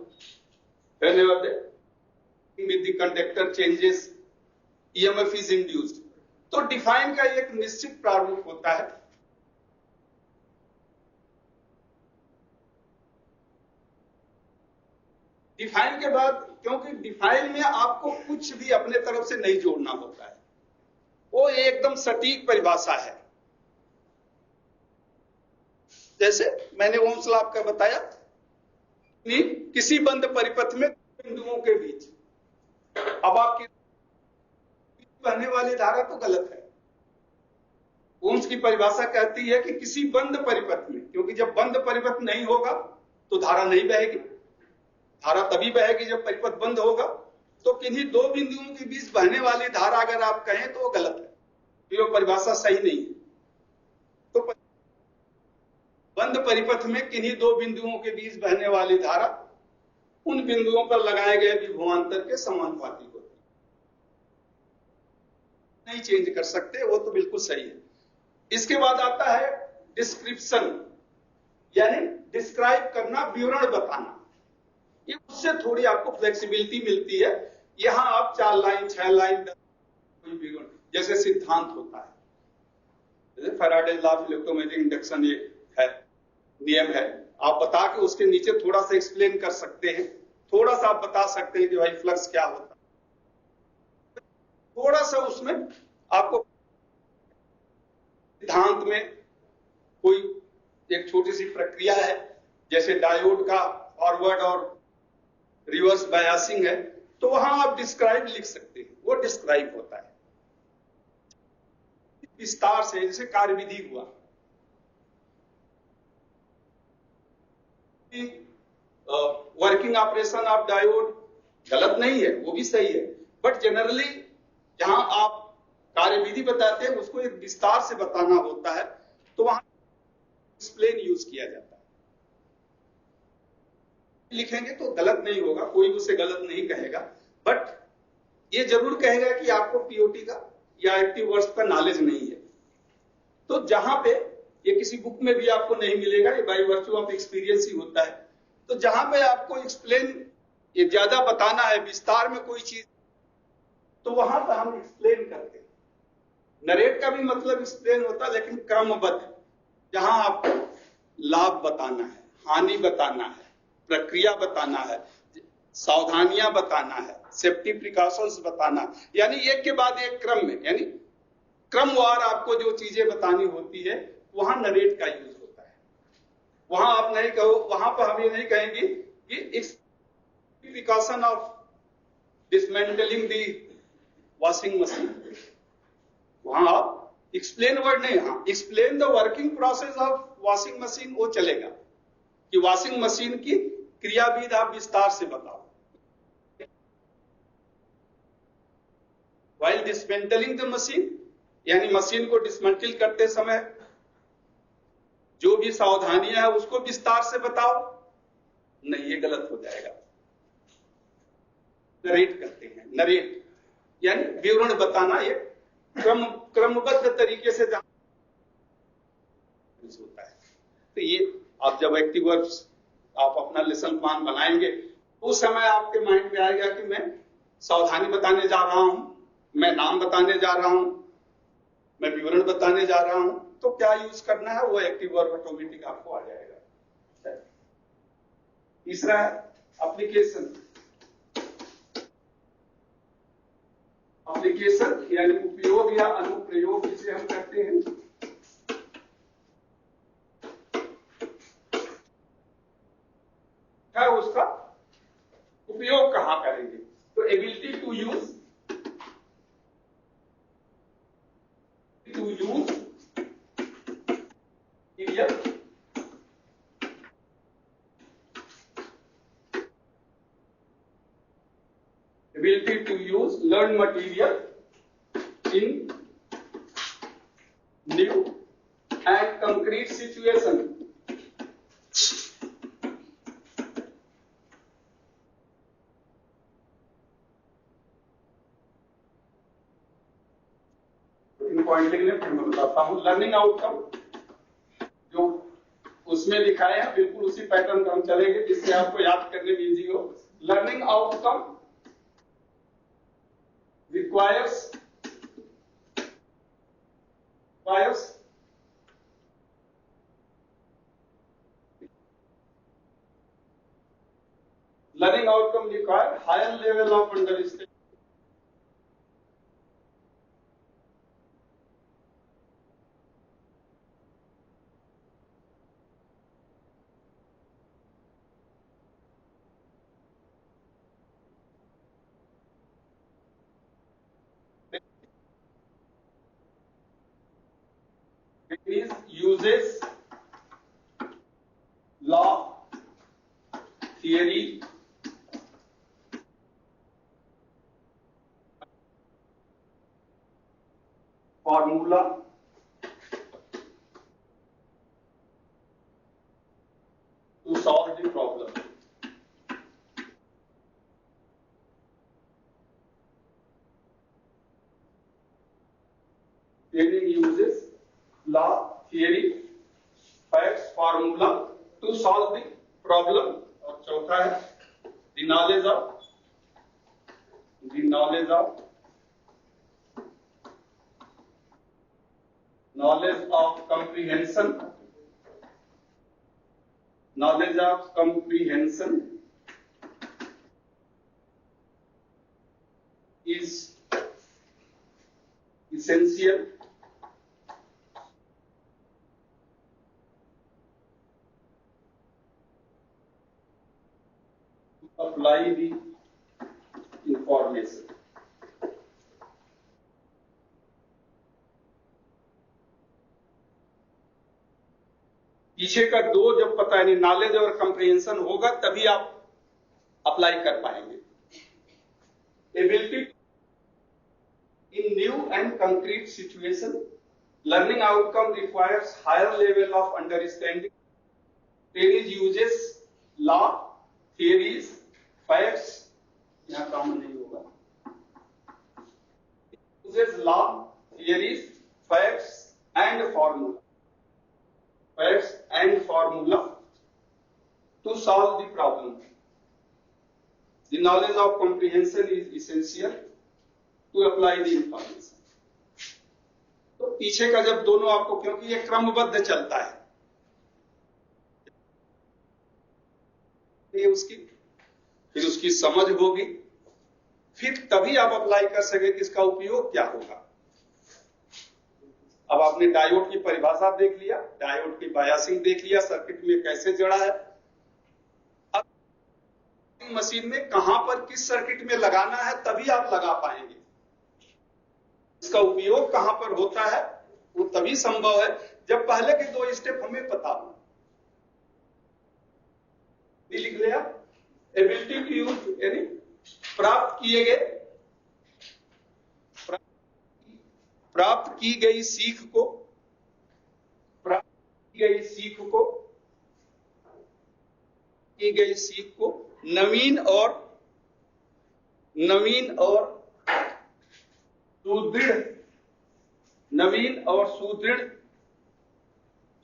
whenever the with the conductor changes EMF is induced। तो डिफाइन का एक निश्चित प्रारूप होता है। डिफाइन के बाद, क्योंकि डिफाइन में आपको कुछ भी अपने तरफ से नहीं जोड़ना होता है, वो एकदम सटीक परिभाषा है। जैसे मैंने ओम्स लॉ का बताया, किसी बंद परिपथ में बिंदुओं के बीच, अब आपकी बहने वाली धारा तो गलत है। ओम्स की परिभाषा कहती है कि किसी बंद परिपथ में, क्योंकि जब बंद परिपथ नहीं होगा तो धारा नहीं बहेगी। धारा तभी बहेगी जब परिपथ बंद होगा। तो किन्हीं 2 बिंदुओं के बीच बहने वाली धारा अगर आप कहें तो वो गलत है, तो परिभाषा सही नहीं है। तो बंद परिपथ में किन्हीं दो बिंदुओं के बीच बहने वाली धारा उन बिंदुओं पर लगाए गए विभवांतर के समानुपाती होती है। नहीं चेंज कर सकते, वो तो बिल्कुल सही है। इसके बाद आता है डिस्क्रिप्शन, यानी डिस्क्राइब करना, विवरण बताना। ये उससे थोड़ी आपको फ्लेक्सिबिलिटी मिलती है। यहां आप 4 लाइन 6 लाइन कोई विवरण, जैसे सिद्धांत होता है, जैसे Faraday law of electromagnetic induction, ये है नियम है, आप बता के उसके नीचे थोड़ा सा एक्सप्लेन कर सकते हैं, थोड़ा सा आप बता सकते हैं कि भाई फ्लक्स क्या होता है, थोड़ा सा उसमें आपको सिद्धांत में कोई एक छोटी सी प्रक्रिया है, जैसे डायोड का फॉरवर्ड और रिवर्स बायसिंग है, तो वहां आप डिस्क्राइब लिख सकते हैं, वो डिस्क्राइब होता है विस्तार से, जैसे कार्यविधि हुआ। वर्किंग ऑपरेशन ऑफ डायोड गलत नहीं है, वो भी सही है, बट जनरली जहां आप कार्यविधि बताते हैं उसको एक विस्तार से बताना होता है, तो वहां एक्सप्लेन यूज किया जाता है। लिखेंगे तो गलत नहीं होगा, कोई उसे गलत नहीं कहेगा, बट ये जरूर कहेगा कि आपको पीओटी का या एक्टिव वर्ड्स का नॉलेज नहीं है। तो जहां पे ये किसी बुक में भी आपको नहीं मिलेगा, ये बाय वर्च्यू ऑफ एक्सपीरियंस ही होता है। तो जहां पे आपको एक्सप्लेन ये ज्यादा बताना है, विस्तार में कोई चीज, तो वहां पर हम एक्सप्लेन करते हैं। नरेट का भी मतलब एक्सप्लेन होता है, लेकिन क्रमबद्ध, जहां आपको लाभ बताना है, हानि बताना है, प्रक्रिया बताना है, सावधानियां बताना है, सेफ्टी प्रिकॉशंस बताना, यानी एक के बाद एक क्रम में, यानी क्रमवार आपको जो चीजें बतानी होती है, वहां नरेट का यूज होता है। वहां आप नहीं कहो, वहां पर हम ये नहीं कहेंगे कि precaution of dismantling the washing machine, वहां आप एक्सप्लेन वर्ड नहीं, हाँ explain the working process of washing machine, वो चलेगा कि वॉशिंग मशीन की क्रियाविधि आप विस्तार से बताओ। व्हाइल डिसमेंटलिंग द मशीन, यानी मशीन को डिसमेंटल करते समय जो भी सावधानियां है उसको विस्तार से बताओ। नहीं, ये गलत हो जाएगा। नरेट करते हैं, नरेट यानी विवरण बताना, ये क्रमबद्ध तरीके से होता है। तो ये आप जब एक्टिव वर्ब्स आप अपना लेसन प्लान बनाएंगे, उस समय आपके माइंड में आएगा कि मैं सावधानी बताने जा रहा हूं, मैं नाम बताने जा रहा हूं, मैं विवरण बताने जा रहा हूं, तो क्या यूज करना है, वो एक्टिव वर्ब ऑटोमेटिक आपको आ जाएगा। तीसरा है एप्लीकेशन। एप्लीकेशन यानी उपयोग या अनुप्रयोग जिसे हम कहते हैं। है उसका उपयोग कहां करेंगे, तो ability to use ability to use learned material in new and concrete situation. In point लिखने फिर मैं बताता हूं। लर्निंग आउटकम जो उसमें लिखा है बिल्कुल उसी पैटर्न पर हम चलेंगे जिससे आपको याद करने में इजी हो। Learning outcome requires learning outcome require higher level of understanding is uses law theory formula law theory facts formula to solve the problem, और चौथा है the knowledge of comprehension is essential to apply the information. पीछे का दो जब पता है, knowledge और कंप्रीहेंशन होगा तभी आप अप्लाई कर पाएंगे. Ability in new and concrete situation, learning outcome requires higher level of understanding. Trainees uses law, theories, facts. यहाँ काम नहीं होगा. Uses law, theories, facts and formula. Facts and formula to solve the problem. The knowledge of comprehension is essential to apply the information. तो पीछे का जब दोनों आपको, क्योंकि ये क्रमबद्ध चलता है, ये उसकी फिर उसकी समझ होगी, फिर तभी आप अप्लाई कर सके कि इसका उपयोग क्या होगा. अब आपने डायोड की परिभाषा देख लिया, डायोड की बायसिंग देख लिया, सर्किट में कैसे जुड़ा है. अब मशीन में कहां पर किस सर्किट में लगाना है तभी आप लगा पाएंगे. इसका उपयोग कहां पर होता है वो तभी संभव है जब पहले के दो स्टेप हमें पता हो. लिख लिया. एबिलिटी टू यूज, यानी प्राप्त की गई सीख को नवीन और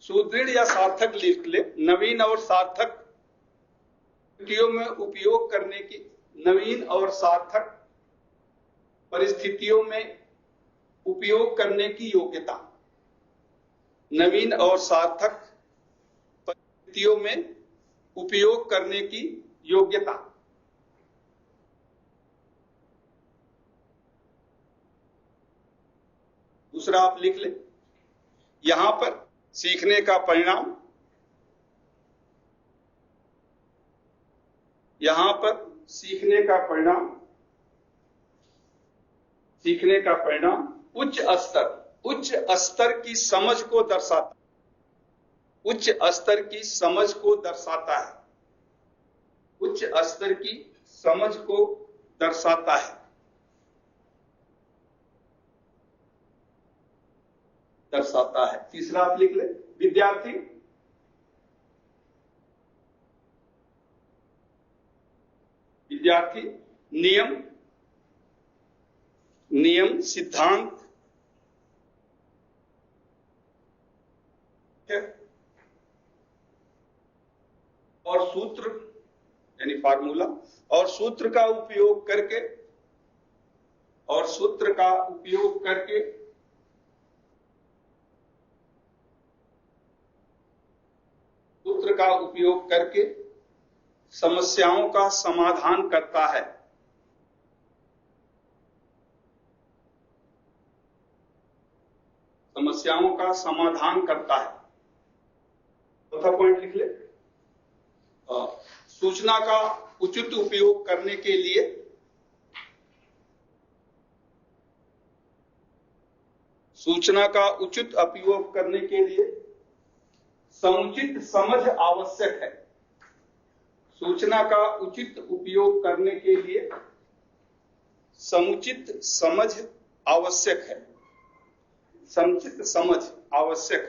सुदृढ़ या सार्थक लिख ले. नवीन और सार्थक में उपयोग करने की, नवीन और सार्थक परिस्थितियों में उपयोग करने की योग्यता. नवीन और सार्थक परिस्थितियों में उपयोग करने की योग्यता. दूसरा आप लिख ले. यहां पर सीखने का परिणाम, उच्च स्तर की समझ को दर्शाता है. उच्च स्तर की समझ को दर्शाता है. तीसरा आप लिख ले. विद्यार्थी नियम सिद्धांत और सूत्र, यानी फार्मूला, और सूत्र का उपयोग करके समस्याओं का समाधान करता है. चौथा पॉइंट लिख ले. सूचना का उचित उपयोग करने के लिए समुचित समझ आवश्यक है. सूचना का उचित उपयोग करने के लिए समुचित समझ आवश्यक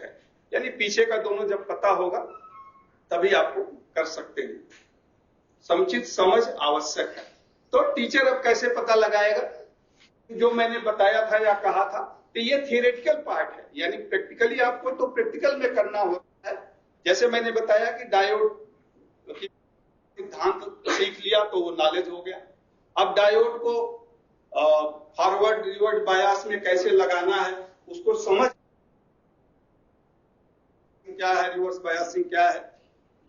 है. यानी पीछे का दोनों जब पता होगा तभी आपको कर सकते हैं. समुचित समझ आवश्यक है. तो टीचर अब कैसे पता लगाएगा? जो मैंने बताया था या कहा था, तो ये थियोरेटिकल पार्ट है, यानी प्रैक्टिकली आपको तो प्रैक्टिकल में करना होता है। जैसे मैंने बताया कि डायोड सिद्धांत सीख लिया तो वो नॉलेज हो गया। अब डायोड को फॉरवर्ड रिवर्स बायस में कैसे लगाना है उसको समझ, क्या है रिवर्स बायसिंग, क्या है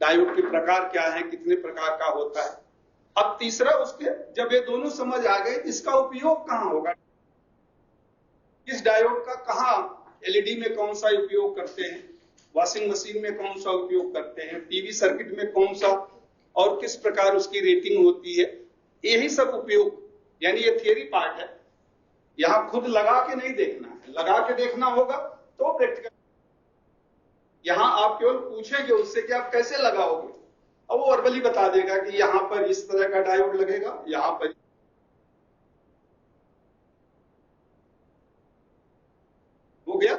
डायोड के प्रकार, क्या है कितने प्रकार का होता है। अब तीसरा उसके जब ये दोनों समझ आ गए इसका उपयोग कहां होगा, किस डायोड का कहां, एलईडी में कौन सा उपयोग करते हैं, वॉशिंग मशीन में कौन सा उपयोग करते हैं, टीवी सर्किट में कौन सा और किस प्रकार उसकी रेटिंग होती है, यही सब उपयोग, यानी ये थियरी पार्ट है। यहां खुद लगा के नहीं देखना है, लगा के देखना होगा तो प्रैक्टिकल। यहां आप केवल पूछेंगे उससे कि आप कैसे लगाओगे, और वो वर्बली बता देगा कि यहां पर इस तरह का डायोड लगेगा, यहां पर। हो गया,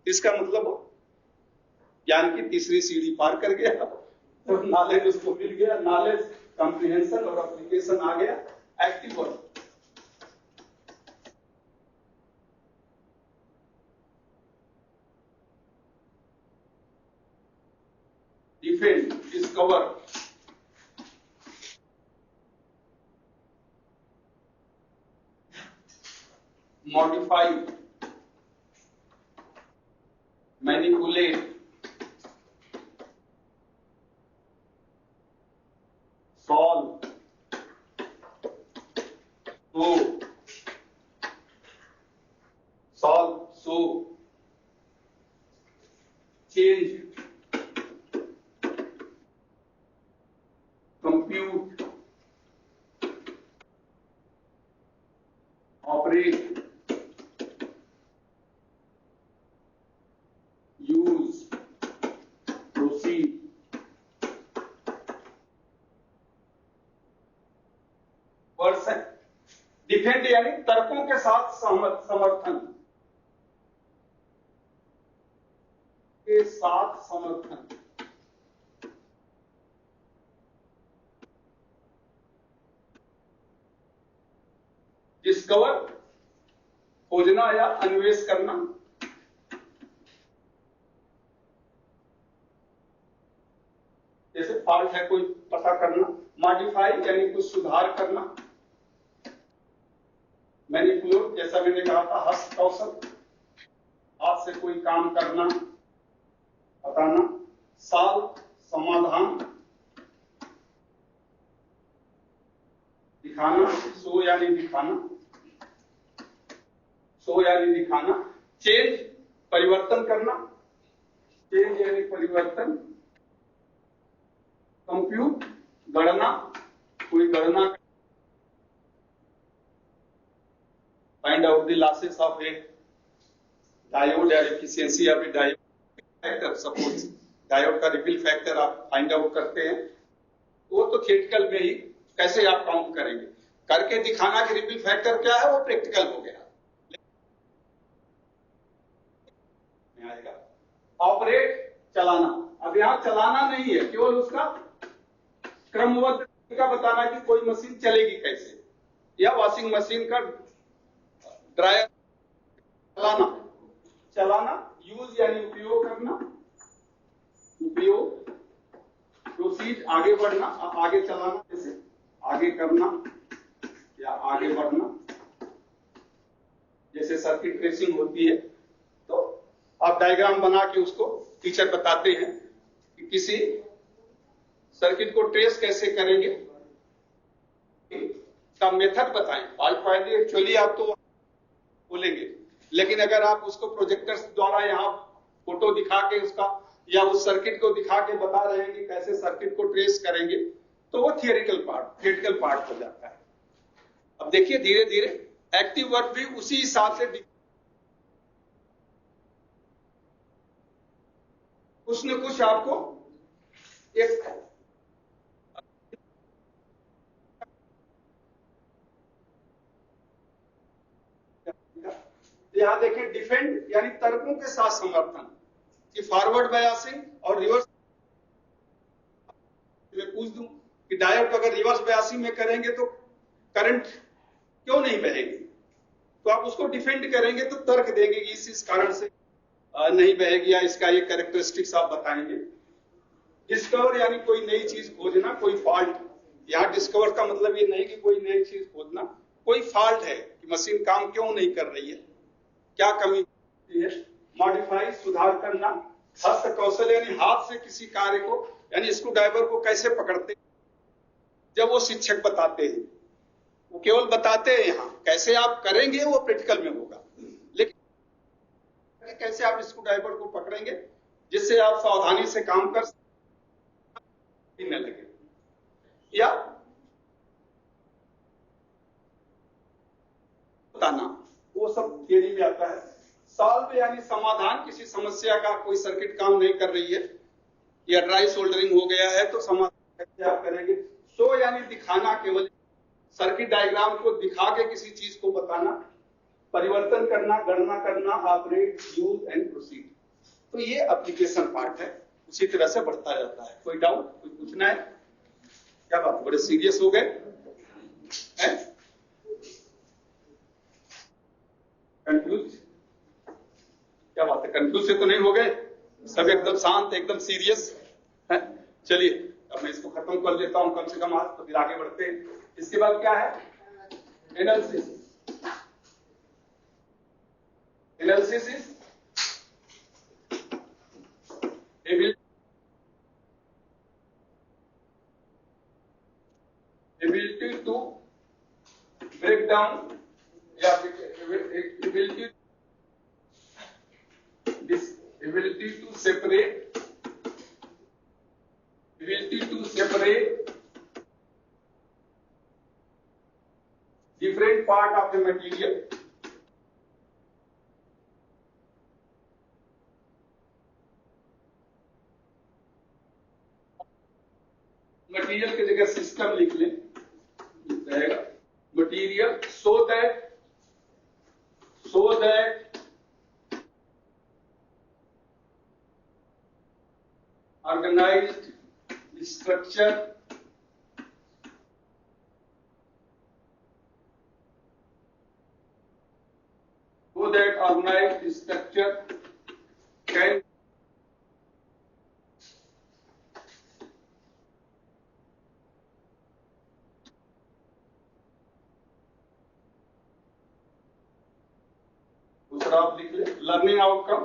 इसका मतलब ज्ञान की तीसरी सीढ़ी पार कर गया, तो नॉलेज उसको मिल गया, नॉलेज कॉम्प्रिहेंशन और एप्लीकेशन आ गया, active work. Defend, discover, modify, manipulate, solve, so, solve, so, change, compute, operate, use, proceed, person. Defend यानी तर्कों के साथ समर्थन, के साथ समर्थन। डिस्कवर, खोजना या अन्वेष करना, जैसे फॉल्ट है कोई पता करना। मॉडिफाई यानी कुछ सुधार करना। मैनिपुलेट जैसा मैंने कहा था हस्त कौशल, हाथ से कोई काम करना, बताना। सॉल्व, समाधान, दिखाना, शो यानी दिखाना, शो यानी दिखाना। चेंज, परिवर्तन करना, चेंज यानी परिवर्तन। कंप्यूट, गणना, कोई गणना। Find out the losses of a diode या efficiency of a diode factor. Suppose diode का रिपील फैक्टर आप फाइंड आउट करते हैं, वो तो थियोरेटिकल में ही कैसे आप काउंट करेंगे, करके दिखाना कि रिपील फैक्टर क्या है, वो प्रैक्टिकल हो गया। ऑपरेट, चलाना। अब यहां चलाना नहीं है, केवल उसका क्रमबद्ध तरीका बताना कि कोई मशीन चलेगी कैसे, या वॉशिंग मशीन का ड्रायर चलाना। चलाना, यूज यानी उपयोग करना, उपयोग। प्रोसीड, आगे बढ़ना, आगे चलाना, जैसे आगे करना या आगे बढ़ना। जैसे सर्किट ट्रेसिंग होती है तो आप डायग्राम बना के उसको टीचर बताते हैं कि किसी सर्किट को ट्रेस कैसे करेंगे, का मेथड बताएं। फॉल्ट फाइंडिंग एक्चुअली आप तो बोलेंगे, लेकिन अगर आप उसको प्रोजेक्टर द्वारा यहाँ फोटो दिखा के उसका या उस सर्किट को दिखा के बता रहे हैं कि कैसे सर्किट को ट्रेस करेंगे, तो वो थियोरेटिकल पार्ट हो जाता है। अब देखिए धीरे धीरे एक्टिव वर्क भी उसी हिसाब से कुछ न कुछ आपको एक यहां देखें, डिफेंड यानी तर्कों के साथ समर्थन, कि फॉरवर्ड बायसिंग और रिवर्स मैं पूछ दूं कि डायोड अगर रिवर्स बायसिंग में करेंगे तो करंट क्यों नहीं बहेगी, तो आप उसको डिफेंड करेंगे तो तर्क देंगे कि इस कारण से नहीं बहेगी, या इसका ये कैरेक्टरिस्टिक्स आप बताएंगे। डिस्कवर यानी कोई नई चीज खोजना, कोई फॉल्ट। यहाँ डिस्कवर का मतलब ये नहीं कि कोई नई चीज खोजना, कोई फॉल्ट है कि मशीन काम क्यों नहीं कर रही है, क्या कमी है। मॉडिफाई सुधार करना। हस्त कौशल यानी हाथ से किसी कार्य को, यानी स्क्रू ड्राइवर को कैसे पकड़ते, जब वो शिक्षक बताते हैं, वो केवल बताते हैं, यहाँ कैसे आप करेंगे वो प्रैक्टिकल में होगा, लेकिन कैसे आप स्क्रू ड्राइवर को पकड़ेंगे जिससे आप सावधानी से काम कर न लगे, या बताना, वो सब थियरी में आता है। सॉल्व यानी समाधान, किसी समस्या का कोई सर्किट काम नहीं कर रही है या ड्राई सोल्डरिंग हो गया है तो समाधान कैसे आप करेंगे। शो यानी दिखाना, केवल सर्किट डायग्राम को दिखा के किसी चीज को बताना। परिवर्तन करना, गणना करना, ऑपरेट, यूज एंड प्रोसीड। तो ये एप्लीकेशन पार्ट है, उसी तरह से बढ़ता जाता है। कोई डाउट, कोई पूछना है? क्या बात, बड़े सीरियस हो गए? कंफ्यूज? क्या बात है, कंफ्यूज से तो नहीं हो गए? सब एकदम शांत, एकदम सीरियस है। चलिए अब मैं इसको खत्म कर लेता हूं कम से कम आज, तो फिर आगे बढ़ते हैं। इसके बाद क्या है? Analysis. Analysis is ability to break down, ability to separate, different part of the material, material की जगह सिस्टम लिख लें, रहेगा material, so that organized structure can दूसरा आप लिख ले, learning outcome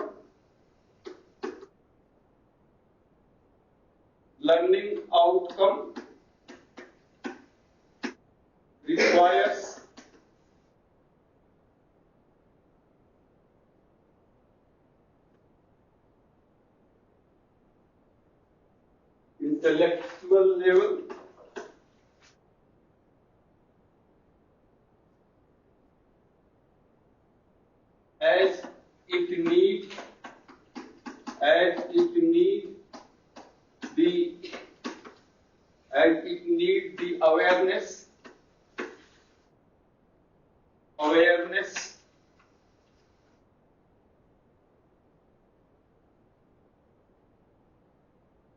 requires intellectual level as it need the awareness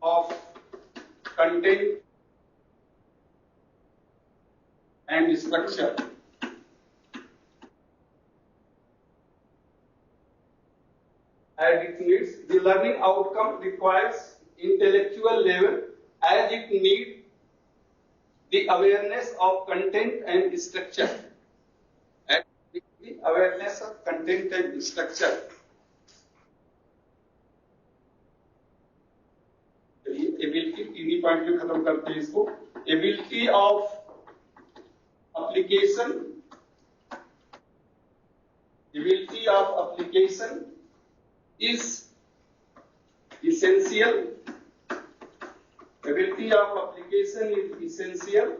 of content and structure. As it needs, the learning outcome requires intellectual level as it needs the awareness of content and structure. And the awareness of content and structure. Ability, तीन point में खत्म करते हैं इसको। Ability of application is essential. Ability of application is essential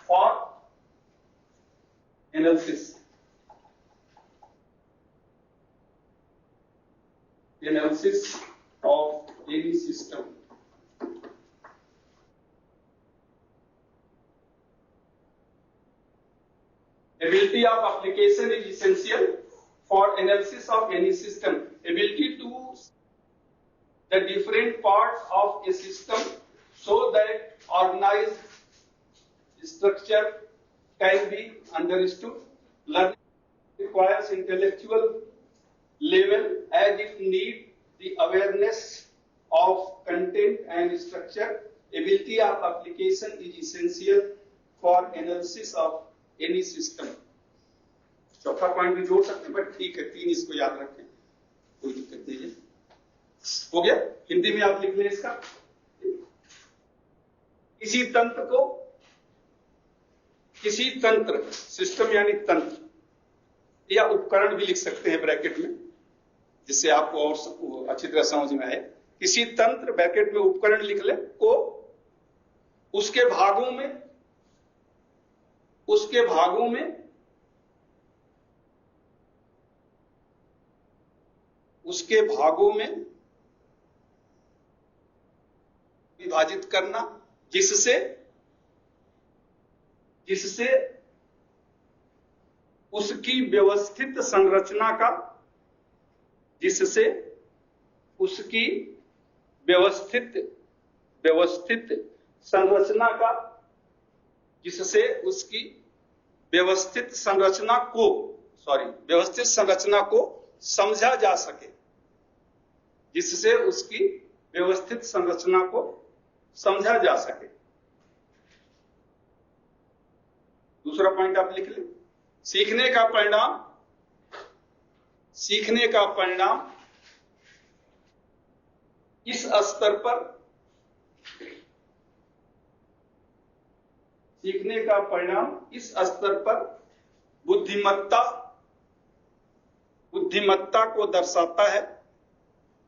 for analysis. Of any system. Ability of application is essential for analysis of any system. Ability to the different parts of a system so that organized structure can be understood. Learning requires intellectual level as it need the awareness of content and structure. Ability of application is essential for analysis of any system. चौथा point भी जोड़ सकते हैं, but ठीक है, 3 इसको याद रखें, कोई दिक्कत नहीं है। हो गया, हिंदी में आप लिख लें इसका। किसी तंत्र सिस्टम यानी तंत्र या उपकरण भी लिख सकते हैं ब्रैकेट में, जिससे आपको और अच्छी तरह समझ में आए। किसी तंत्र ब्रैकेट में उपकरण लिख ले को उसके भागों में विभाजित करना, जिससे उसकी व्यवस्थित संरचना का समझा जा सके, दूसरा पॉइंट आप लिख लें। सीखने का परिणाम इस स्तर पर बुद्धिमत्ता को दर्शाता है।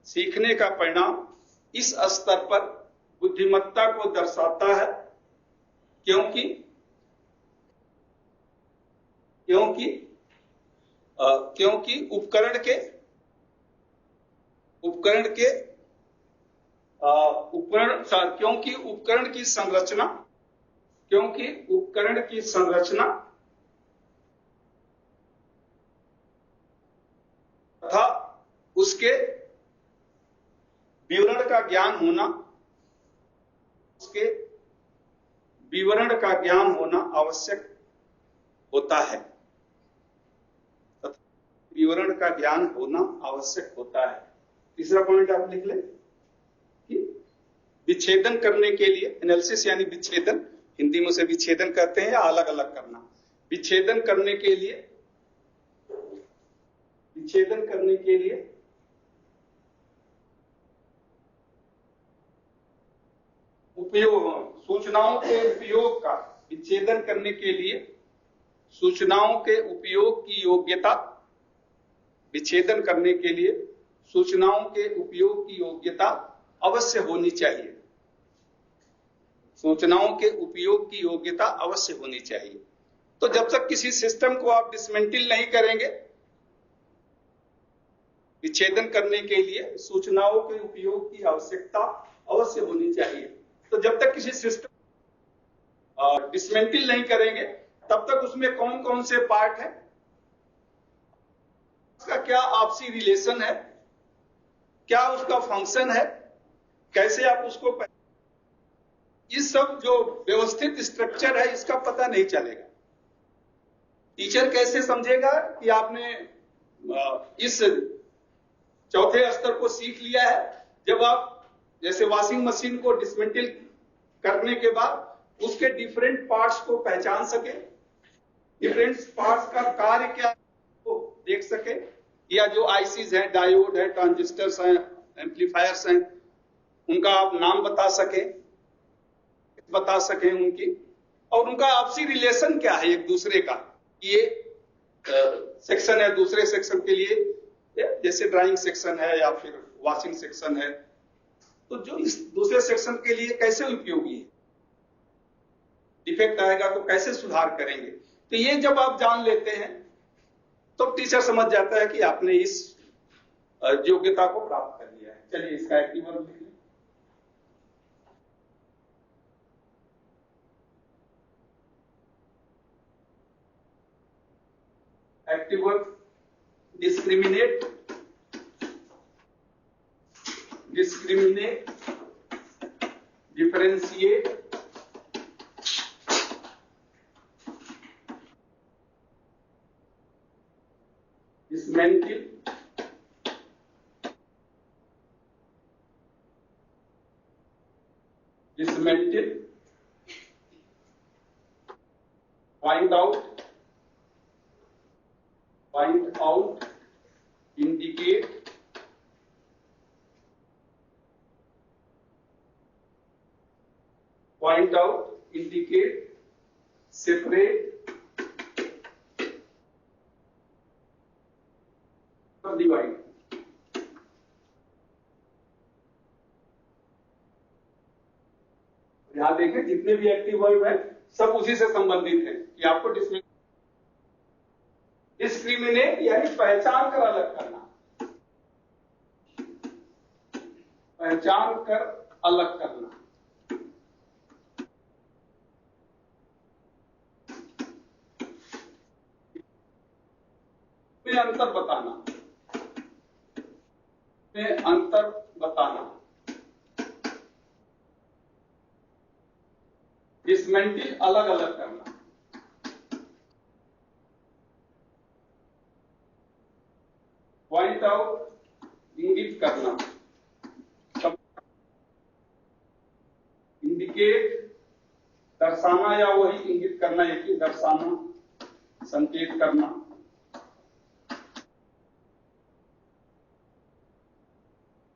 सीखने का परिणाम इस स्तर पर बुद्धिमत्ता को दर्शाता है, क्योंकि उपकरण की संरचना तथा उसके विवरण का ज्ञान होना आवश्यक होता है। तीसरा पॉइंट आप लिख लें कि विच्छेदन करने के लिए, एनालिसिस यानी विच्छेदन, हिंदी में उसे विच्छेदन कहते हैं या अलग अलग करना। विच्छेदन करने के लिए सूचनाओं के उपयोग की योग्यता अवश्य होनी चाहिए। तो जब तक किसी सिस्टम को आप डिसमेंटल नहीं करेंगे, विच्छेदन करने के लिए सूचनाओं के उपयोग की आवश्यकता अवश्य होनी चाहिए। तो जब तक किसी सिस्टम डिसमेंटल नहीं करेंगे, तब तक उसमें कौन कौन से पार्ट है, उसका क्या आपसी रिलेशन है, क्या उसका फंक्शन है, कैसे आप उसको, इस सब जो व्यवस्थित स्ट्रक्चर है, इसका पता नहीं चलेगा। टीचर कैसे समझेगा कि आपने इस चौथे स्तर को सीख लिया है, जब आप जैसे वॉशिंग मशीन को डिसमेंटल करने के बाद उसके डिफरेंट पार्ट्स को पहचान सके, डिफरेंट पार्ट्स का कार्य क्या को देख सके, या जो आईसीज हैं, डायोड है, ट्रांजिस्टर्स हैं, एम्पलीफायर्स हैं, उनका आप नाम बता सके उनकी, और उनका आपसी रिलेशन क्या है एक दूसरे का। ये सेक्शन है दूसरे सेक्शन के लिए, जैसे ड्राइंग सेक्शन है या फिर वॉशिंग सेक्शन है, तो जो इस दूसरे सेक्शन के लिए कैसे उपयोगी है, डिफेक्ट आएगा तो कैसे सुधार करेंगे। तो ये जब आप जान लेते हैं तो टीचर समझ जाता है कि आपने इस योग्यता को प्राप्त कर लिया है। चलिए इसका एक्टिव वर्ब लिख लें। Active verb discriminate, differentiate, dismantle point out, indicate, point out, indicate, separate, divide. यहां देखें जितने भी एक्टिव वर्ब है सब उसी से संबंधित है कि आपको डिस्क्रिमिनेट यानी पहचान कर अलग करना, पहचान कर अलग करना, में अंतर बताना, में अंतर बताना, डिसमेंटल अलग अलग करना, पॉइंट आउट इंगित करना, इंडिकेट दर्शाना या वही इंगित करना, एक ही दर्शाना, संकेत करना,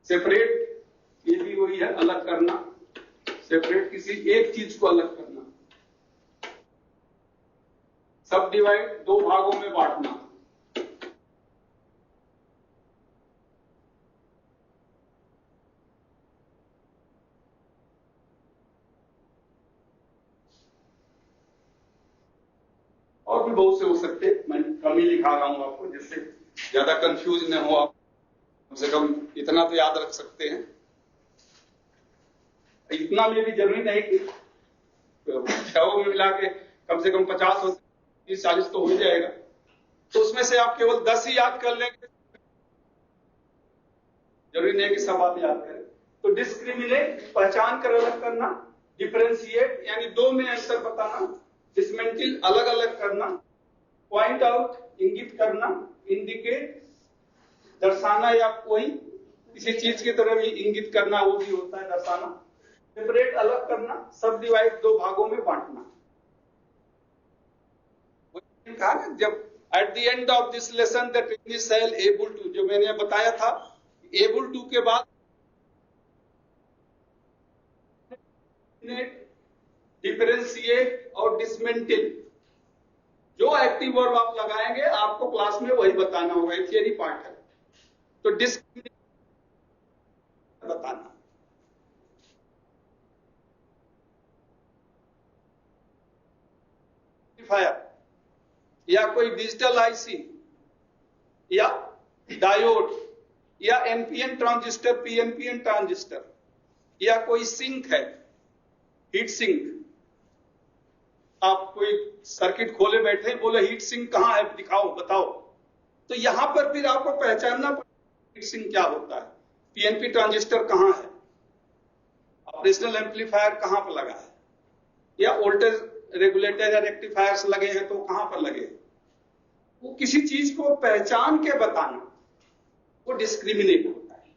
सेपरेट ये भी वही है, अलग करना, सेपरेट किसी एक चीज को अलग करना, सब डिवाइड दो भागों में बांटना, और भी बहुत से हो सकते हैं, मैं कम ही लिखा रहा हूं आपको जिससे ज्यादा कंफ्यूज न हो, आप कम से कम इतना तो याद रख सकते हैं। इतना में भी जरूरी नहीं कि 6 में मिला के कम से कम 50 हो, 30-40 तो हो जाएगा, तो उसमें से आप केवल 10 ही याद कर लेंगे, जरूरी नहीं कि सब बात याद करें। तो डिस्क्रिमिनेट पहचान कर अलग करना, डिफरेंशिएट यानी दो में अंतर बताना, डिसमेंटल अलग अलग करना, पॉइंट आउट इंगित करना, इंडिकेट दर्शाना या कोई किसी चीज की तरह भी इंगित करना, वो भी होता है दर्शाना, सेपरेट अलग करना, सब डिवाइड दो भागों में बांटना। कहा ना जब at the end of this lesson the trainee shall able to, जो मैंने बताया था एबल टू के बाद डिफरेंशिएट और डिसमेंटल, जो एक्टिव वर्ब आप लगाएंगे आपको क्लास में वही बताना होगा, थियरी पार्ट है। तो डिस्क्रिमिनेट बताना, या कोई डिजिटल आईसी या डायोड या एनपीएन ट्रांजिस्टर, पीएनपीएन ट्रांजिस्टर, या कोई सिंक है, हीट सिंक, आप कोई सर्किट खोले बैठे बोले हीट सिंक कहां है दिखाओ बताओ, तो यहां पर फिर आपको पहचानना पड़ेगा हीट सिंक क्या होता है, पीएनपी ट्रांजिस्टर कहां है, ऑपरेशनल एम्पलीफायर कहां पर लगा है, या वोल्टेज रेगुलेटर या रेक्टिफायर्स लगे हैं तो कहां पर लगे, वो किसी चीज को पहचान के बताना, वो डिस्क्रिमिनेट होता है।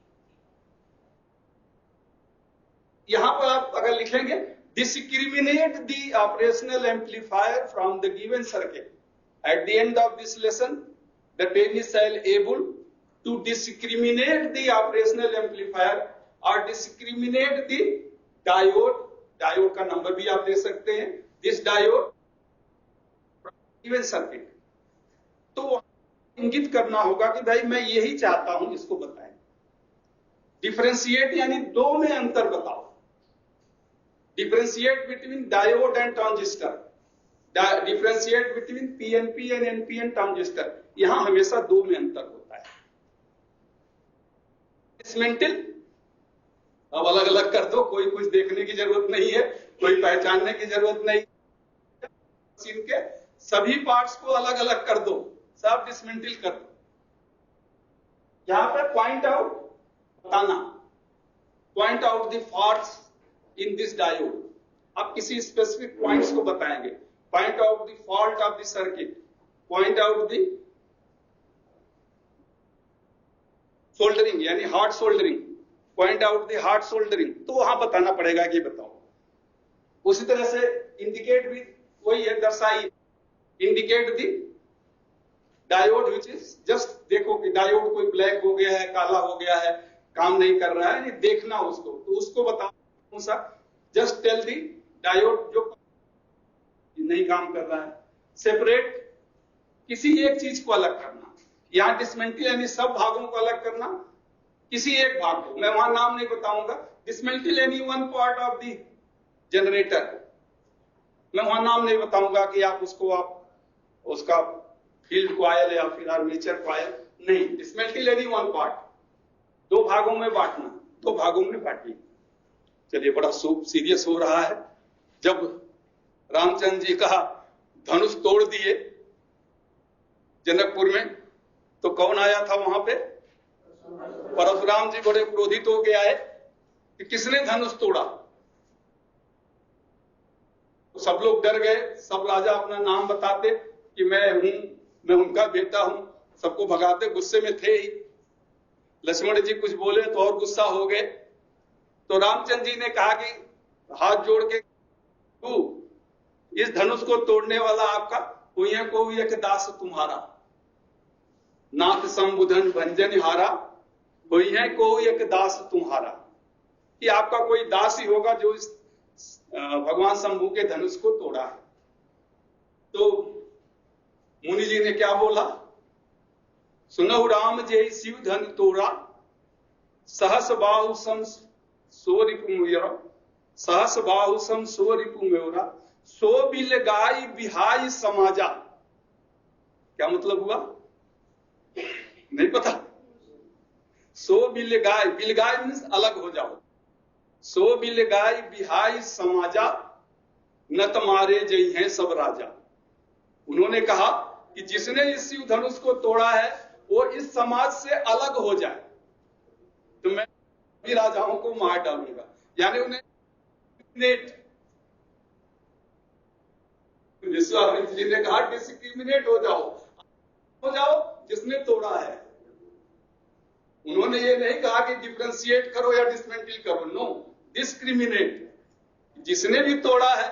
यहां पर आप अगर लिखेंगे discriminate the operational amplifier from the given circuit, at the end of this lesson the trainee shall able to discriminate the operational amplifier or discriminate the diode, diode का नंबर भी आप दे सकते हैं, this diode from given circuit, तो इंगित करना होगा कि भाई मैं यही चाहता हूं, इसको बताएं। डिफरेंशिएट यानी दो में अंतर बताओ, differentiate between diode and transistor, differentiate between PNP and NPN transistor, यहां हमेशा दो में अंतर होता है। डिसमेंटल अब अलग अलग कर दो, कोई कुछ देखने की जरूरत नहीं है, कोई पहचानने की जरूरत नहीं, मशीन के सभी पार्ट्स को अलग अलग कर दो, सब डिसमेंटल कर दो। यहां पर पॉइंट आउट बताना, point out the faults in this diode, आप किसी स्पेसिफिक पॉइंट्स को बताएंगे, point out the fault of the circuit, point out the soldering यानी hard soldering, point out the hard soldering, तो वहां बताना पड़ेगा कि बताओ। उसी तरह से इंडिकेट भी वही है, दर्शाई, indicate the diode which is just, देखो कि डायोड कोई ब्लैक हो गया है, काला हो गया है, काम नहीं कर रहा है, देखना उसको, तो उसको बताओ कौन सा, जस्ट टेल दी डायोड जो नहीं काम कर रहा है। सेपरेट, किसी एक चीज को अलग करना, यहां डिसमेंटल यानी सब भागों को अलग करना, किसी एक भाग को, मैं वहां नाम नहीं बताऊंगा, डिसमेंटल यानी one part of the generator, मैं वहां नाम नहीं बताऊंगा कि आप उसको, आप उसका फील्ड कॉइल या फिर आर्मेचर कॉइल, नहीं, डिसमेंटल यानी वन पार्ट, दो भागों में बांटना, दो भागों में बांटिए। चलिए, बड़ा सीरियस हो रहा है। जब रामचंद्र जी का धनुष तोड़ दिए जनकपुर में, तो कौन आया था वहां पे? परशुराम जी बड़े क्रोधित हो के आए कि किसने धनुष तोड़ा। तो सब लोग डर गए, सब राजा अपना नाम बताते कि मैं हूं, मैं उनका बेटा हूं, सबको भगाते, गुस्से में थे ही। लक्ष्मण जी कुछ बोले तो और गुस्सा हो गए। तो रामचंद्र जी ने कहा कि हाथ जोड़ के, तू इस धनुष को तोड़ने वाला आपका हुई है, को एक दास तुम्हारा, नाथ संबुधन भंजन हारा, हुई है को एक दास तुम्हारा, कि आपका कोई दास ही होगा जो इस भगवान शंभू के धनुष को तोड़ा है। तो मुनि जी ने क्या बोला? सुनहु राम जय शिव धन तोड़ा, सहस बाहु सम सोरिपु मेरा, सहस बाहु सम सोरिपु मेरा, सो बिल गाय बिहाई समाजा। क्या मतलब हुआ? नहीं पता। सो बिल गाय, बिल गाय मीन्स अलग हो जाओ, सो बिल गाय बिहाई समाजा, न तुम्हारे जय हैं सब राजा। उन्होंने कहा कि जिसने इस शिव धनुष को तोड़ा है वो इस समाज से अलग हो जाए, तो मैं भी राजाओं को मार डालूंगा, यानी उन्हें विश्वामित्र जी ने कहा डिस्क्रिमिनेट हो जाओ जिसने तोड़ा है। उन्होंने ये नहीं कहा कि डिफरेंशिएट करो या डिसमेंटल करो, नो, डिस्क्रिमिनेट, जिसने भी तोड़ा है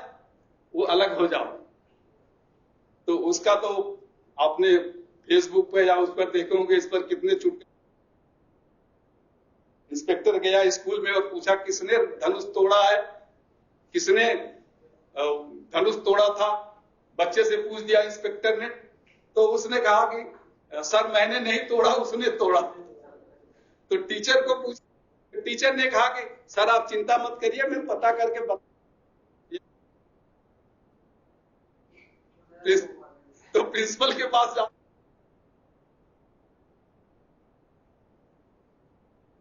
वो अलग हो जाओ। तो उसका तो आपने फेसबुक पे या उस पर देखे होंगे, इस पर कितने चुटकुले। इंस्पेक्टर गया स्कूल में और पूछा किसने धनुष तोड़ा है, किसने धनुष तोड़ा था, बच्चे से पूछ दिया इंस्पेक्टर ने, तो उसने कहा कि सर मैंने नहीं तोड़ा, उसने तोड़ा। तो टीचर को पूछ, टीचर ने कहा कि सर आप चिंता मत करिए, मैं पता करके तो प्रिंसिपल के पास जाओ,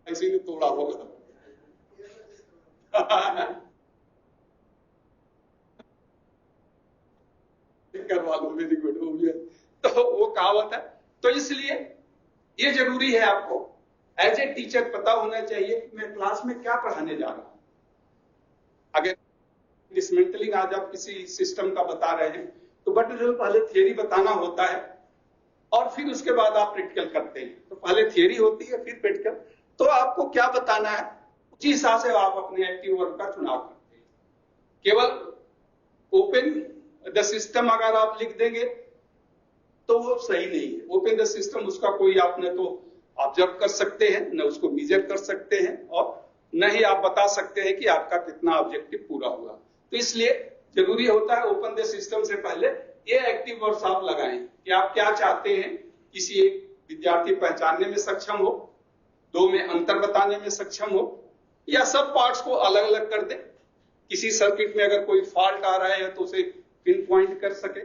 किसी ने तोड़ा होगा। करवा लो, वेरी गुड, हो गया। तो वो कहावत है। तो इसलिए ये जरूरी है आपको एज ए टीचर पता होना चाहिए कि मैं क्लास में क्या पढ़ाने जा रहा हूं। अगर डिसमेंटलिंग आज आप किसी सिस्टम का बता रहे हैं तो बट जो पहले थियरी बताना होता है और फिर उसके बाद आप प्रैक्टिकल करते हैं। तो पहले थियरी होती है फिर प्रैक्टिकल। तो आपको क्या बताना है उसी हिसाब से आप अपने एक्टिव वर्क का चुनाव करते हैं। केवल ओपन द सिस्टम अगर आप लिख देंगे तो वो सही नहीं है। ओपन द सिस्टम, उसका कोई आपने तो ऑब्जर्व कर सकते हैं, न उसको मेजर कर सकते हैं और न ही आप बता सकते हैं कि आपका कितना ऑब्जेक्टिव पूरा हुआ। तो इसलिए जरूरी होता है ओपन द सिस्टम से पहले ये एक्टिव वर्ड्स आप लगाएं कि आप क्या चाहते हैं। किसी एक विद्यार्थी पहचानने में सक्षम हो, दो में अंतर बताने में सक्षम हो, या सब पार्ट्स को अलग अलग कर दे। किसी सर्किट में अगर कोई फॉल्ट आ रहा है तो उसे पिन पॉइंट कर सके।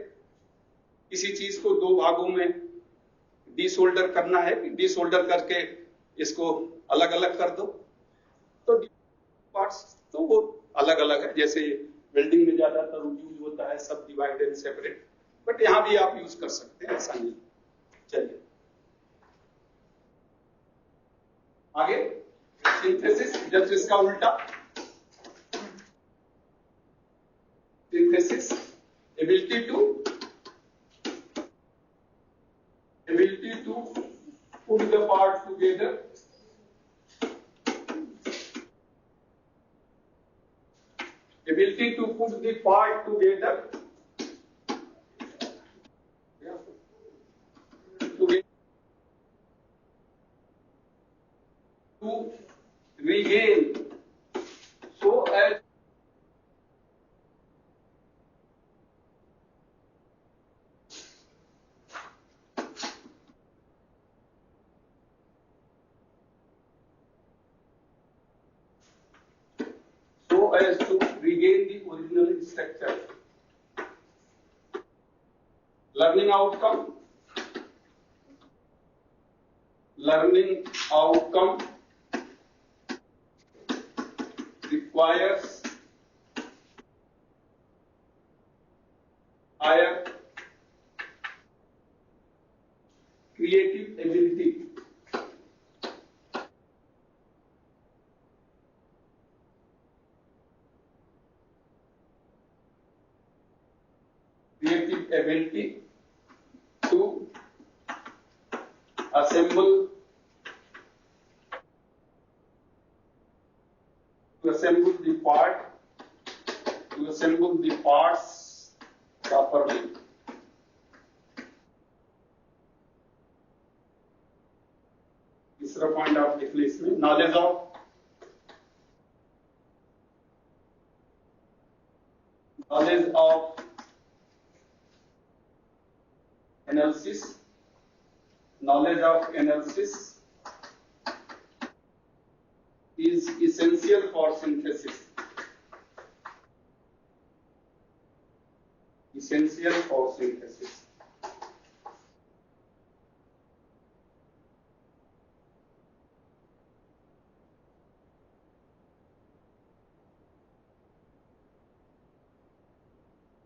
किसी चीज को दो भागों में डिसोल्डर करना है, डिसोल्डर करके इसको अलग अलग कर दो। तो पार्ट्स तो वो अलग अलग है, जैसे वेल्डिंग में ज्यादातर यूज होता है सब डिवाइड एंड सेपरेट, बट यहां भी आप यूज कर सकते हैं, ऐसा नहीं। चलिए आगे, सिंथेसिस, जब इसका उल्टा synthesis, ability to put the parts together ability to put the part together, to regain so as to regain the original structure. Learning outcome requires higher creative ability. To assemble the parts properly. तीसरा point आप लिख लें इसमें, knowledge of analysis is essential for synthesis.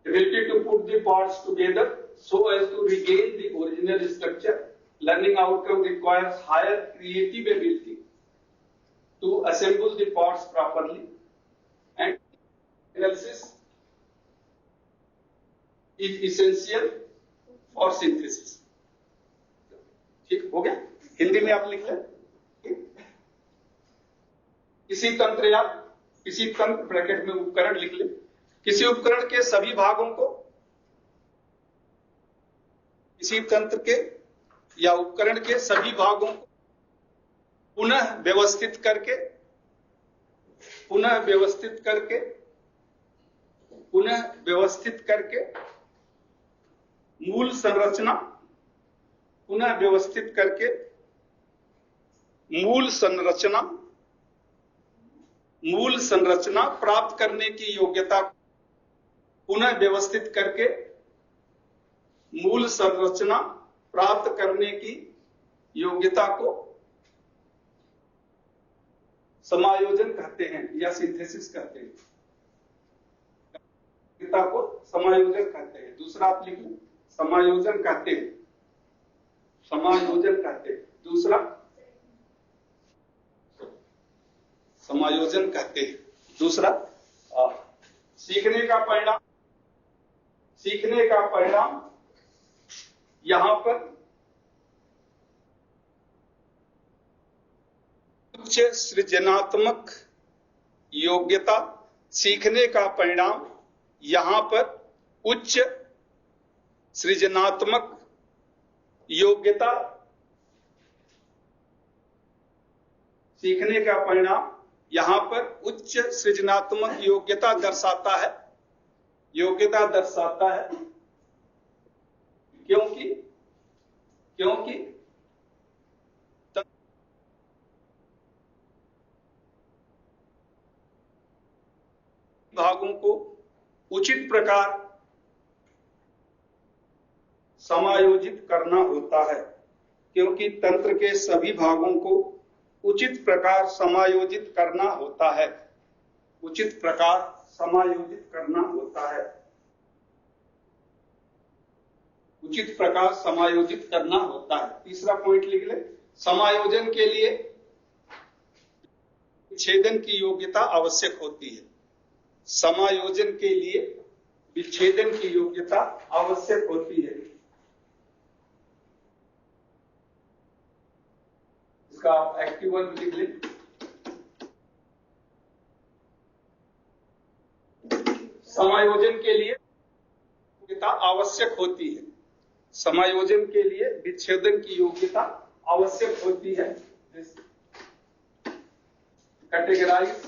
Ability to put the parts together so as to regain the original structure. Learning outcome requires higher creative ability to assemble the parts properly, and analysis is essential for synthesis. ठीक हो गया? हिंदी में आप लिख लें। किसी तंत्र bracket में उपकरण लिख लें। किसी उपकरण के सभी भागों को, किसी तंत्र के या उपकरण के सभी भागों को पुनः व्यवस्थित करके मूल संरचना प्राप्त करने की योग्यता, पुनः व्यवस्थित करके मूल संरचना प्राप्त करने की योग्यता को समायोजन कहते हैं या सिंथेसिस कहते हैं। योग्यता को समायोजन कहते हैं। दूसरा आप लिख लें, समायोजन कहते हैं। दूसरा समायोजन कहते हैं। दूसरा सीखने का परिणाम यहां पर उच्च सृजनात्मक योग्यता, सीखने का परिणाम यहां पर उच्च सृजनात्मक योग्यता, सीखने का परिणाम यहां पर उच्च सृजनात्मक योग्यता दर्शाता है। क्योंकि भागों को उचित प्रकार समायोजित करना होता है। क्योंकि तंत्र के सभी भागों को उचित प्रकार समायोजित करना होता है। तीसरा पॉइंट लिख ले, समायोजन के लिए विच्छेदन की योग्यता आवश्यक होती है। समायोजन के लिए विच्छेदन की योग्यता आवश्यक होती है। इसका एक्टिव वर्ब लिख लें। समायोजन के लिए योग्यता आवश्यक होती है। समायोजन के लिए विच्छेदन की योग्यता आवश्यक होती है। Categorise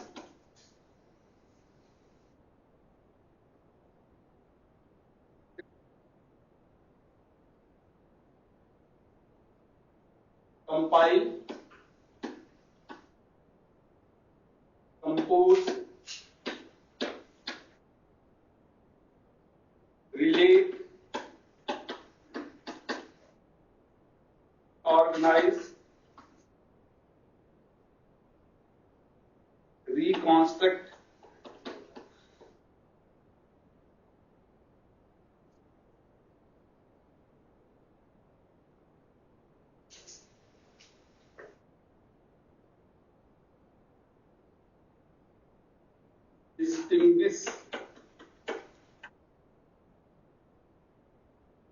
compile compose relate organise reconstruct distinguish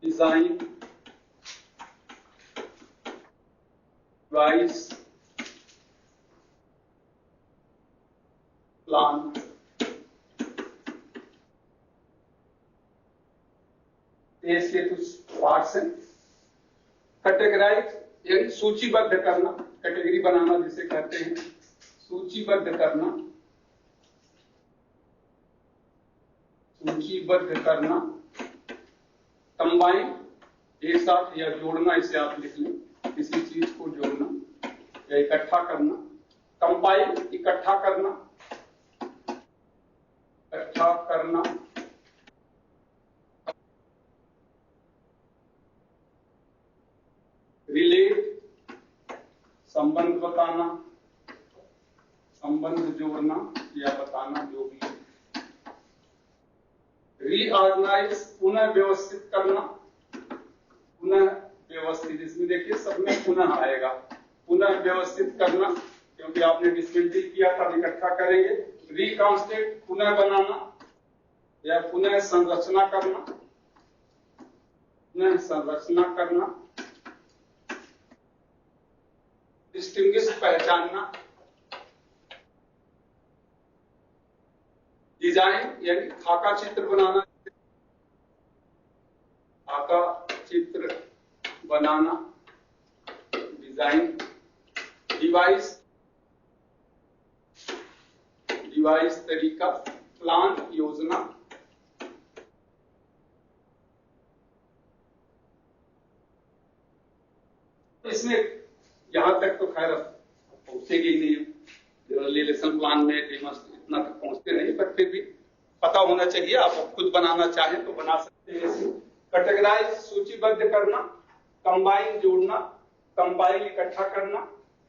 design devise plan इसके कुछ पार्ट्स हैं। कैटेगराइज यानी सूचीबद्ध करना, कैटेगरी बनाना जिसे कहते हैं, सूचीबद्ध करना, सूचीबद्ध करना। कंबाइन एक साथ या जोड़ना, इसे आप लिख लें, किसी चीज को जोड़ना या इकट्ठा करना। कंपाइल इकट्ठा करना, इकट्ठा करना। रिलेट संबंध बताना, संबंध जोड़ना या बताना, जो भी है। रीऑर्गेनाइज पुनः व्यवस्थित करना, पुनः व्यवस्थित, इसमें देखिए सब में पुनः आएगा। पुनः व्यवस्थित करना, क्योंकि आपने डिसमेंटल किया था, इकट्ठा करेंगे। रिकॉन्स्ट्रक्ट पुनः बनाना या पुनः संरचना करना, पुनः संरचना करना। डिस्टिंग्विश पहचानना। डिजाइन यानी खाका चित्र बनाना, खाका चित्र बनाना, डिजाइन। डिवाइस, डिवाइस तरीका। प्लान योजना। इसमें यहां तक तो खैर पहुंचेगी नहीं, जनरली लेसन प्लान में इतना तक पहुंचते नहीं, पर फिर भी पता होना चाहिए। आप खुद बनाना चाहें तो बना सकते हैं। कैटेगराइज सूचीबद्ध करना, कंबाइन जोड़ना, कंपाइल इकट्ठा करना,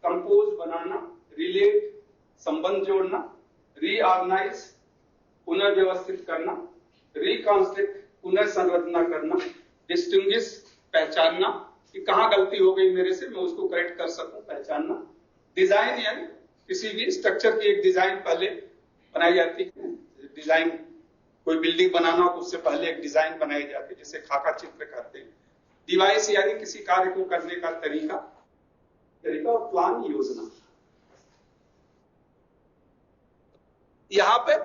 कंपोज बनाना, रिलेट संबंध जोड़ना, रीऑर्गेनाइज पुनः व्यवस्थित करना, रिकॉन्स्ट्रक्ट पुनः संरचना करना, डिस्टिंग्विश पहचानना कि कहां गलती हो गई मेरे से, मैं उसको करेक्ट कर सकूं, पहचानना। डिजाइन यानी किसी भी स्ट्रक्चर की एक डिजाइन पहले बनाई जाती है। डिजाइन कोई बिल्डिंग बनाना हो तो उससे पहले एक डिजाइन बनाई जाती है, जिसे खाका चित्र कहते हैं। डिवाइस यानी किसी कार्य को करने का तरीका, और प्लान योजना। यहां पे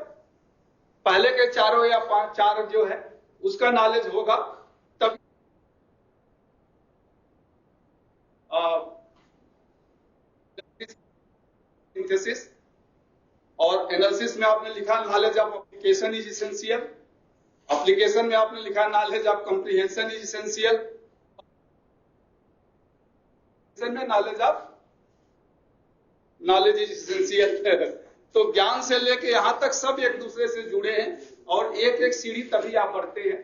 पहले के चारों या पांच चार जो है उसका नॉलेज होगा तब सिंथेसिस और एनालिसिस में आपने लिखा knowledge of application is essential. Application में आपने लिखा knowledge of comprehension is essential. में नॉलेज इज इसेंशियल। तो ज्ञान से लेके यहां तक सब एक दूसरे से जुड़े हैं और एक एक सीढ़ी तभी आप बढ़ते हैं।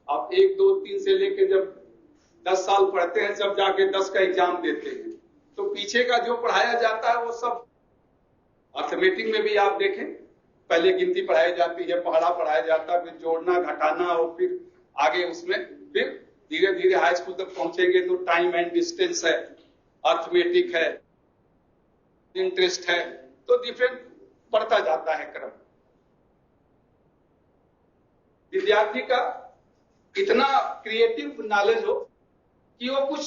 आप 1, 2, 3 से लेके जब 10 साल पढ़ते हैं, जब जाके 10 का एग्जाम देते हैं, तो पीछे का जो पढ़ाया जाता है वो सब अर्थमेटिक में भी आप देखें, पहले गिनती पढ़ाई जाती है, पहाड़ा पढ़ाया जाता है, फिर जोड़ना घटाना, और फिर आगे उसमें फिर धीरे धीरे हाई स्कूल तक पहुंचेंगे तो टाइम एंड डिस्टेंस है, अर्थमेटिक है, इंटरेस्ट है, तो डिफरेंट बढ़ता जाता है क्रम। विद्यार्थी का इतना क्रिएटिव नॉलेज हो कि वो कुछ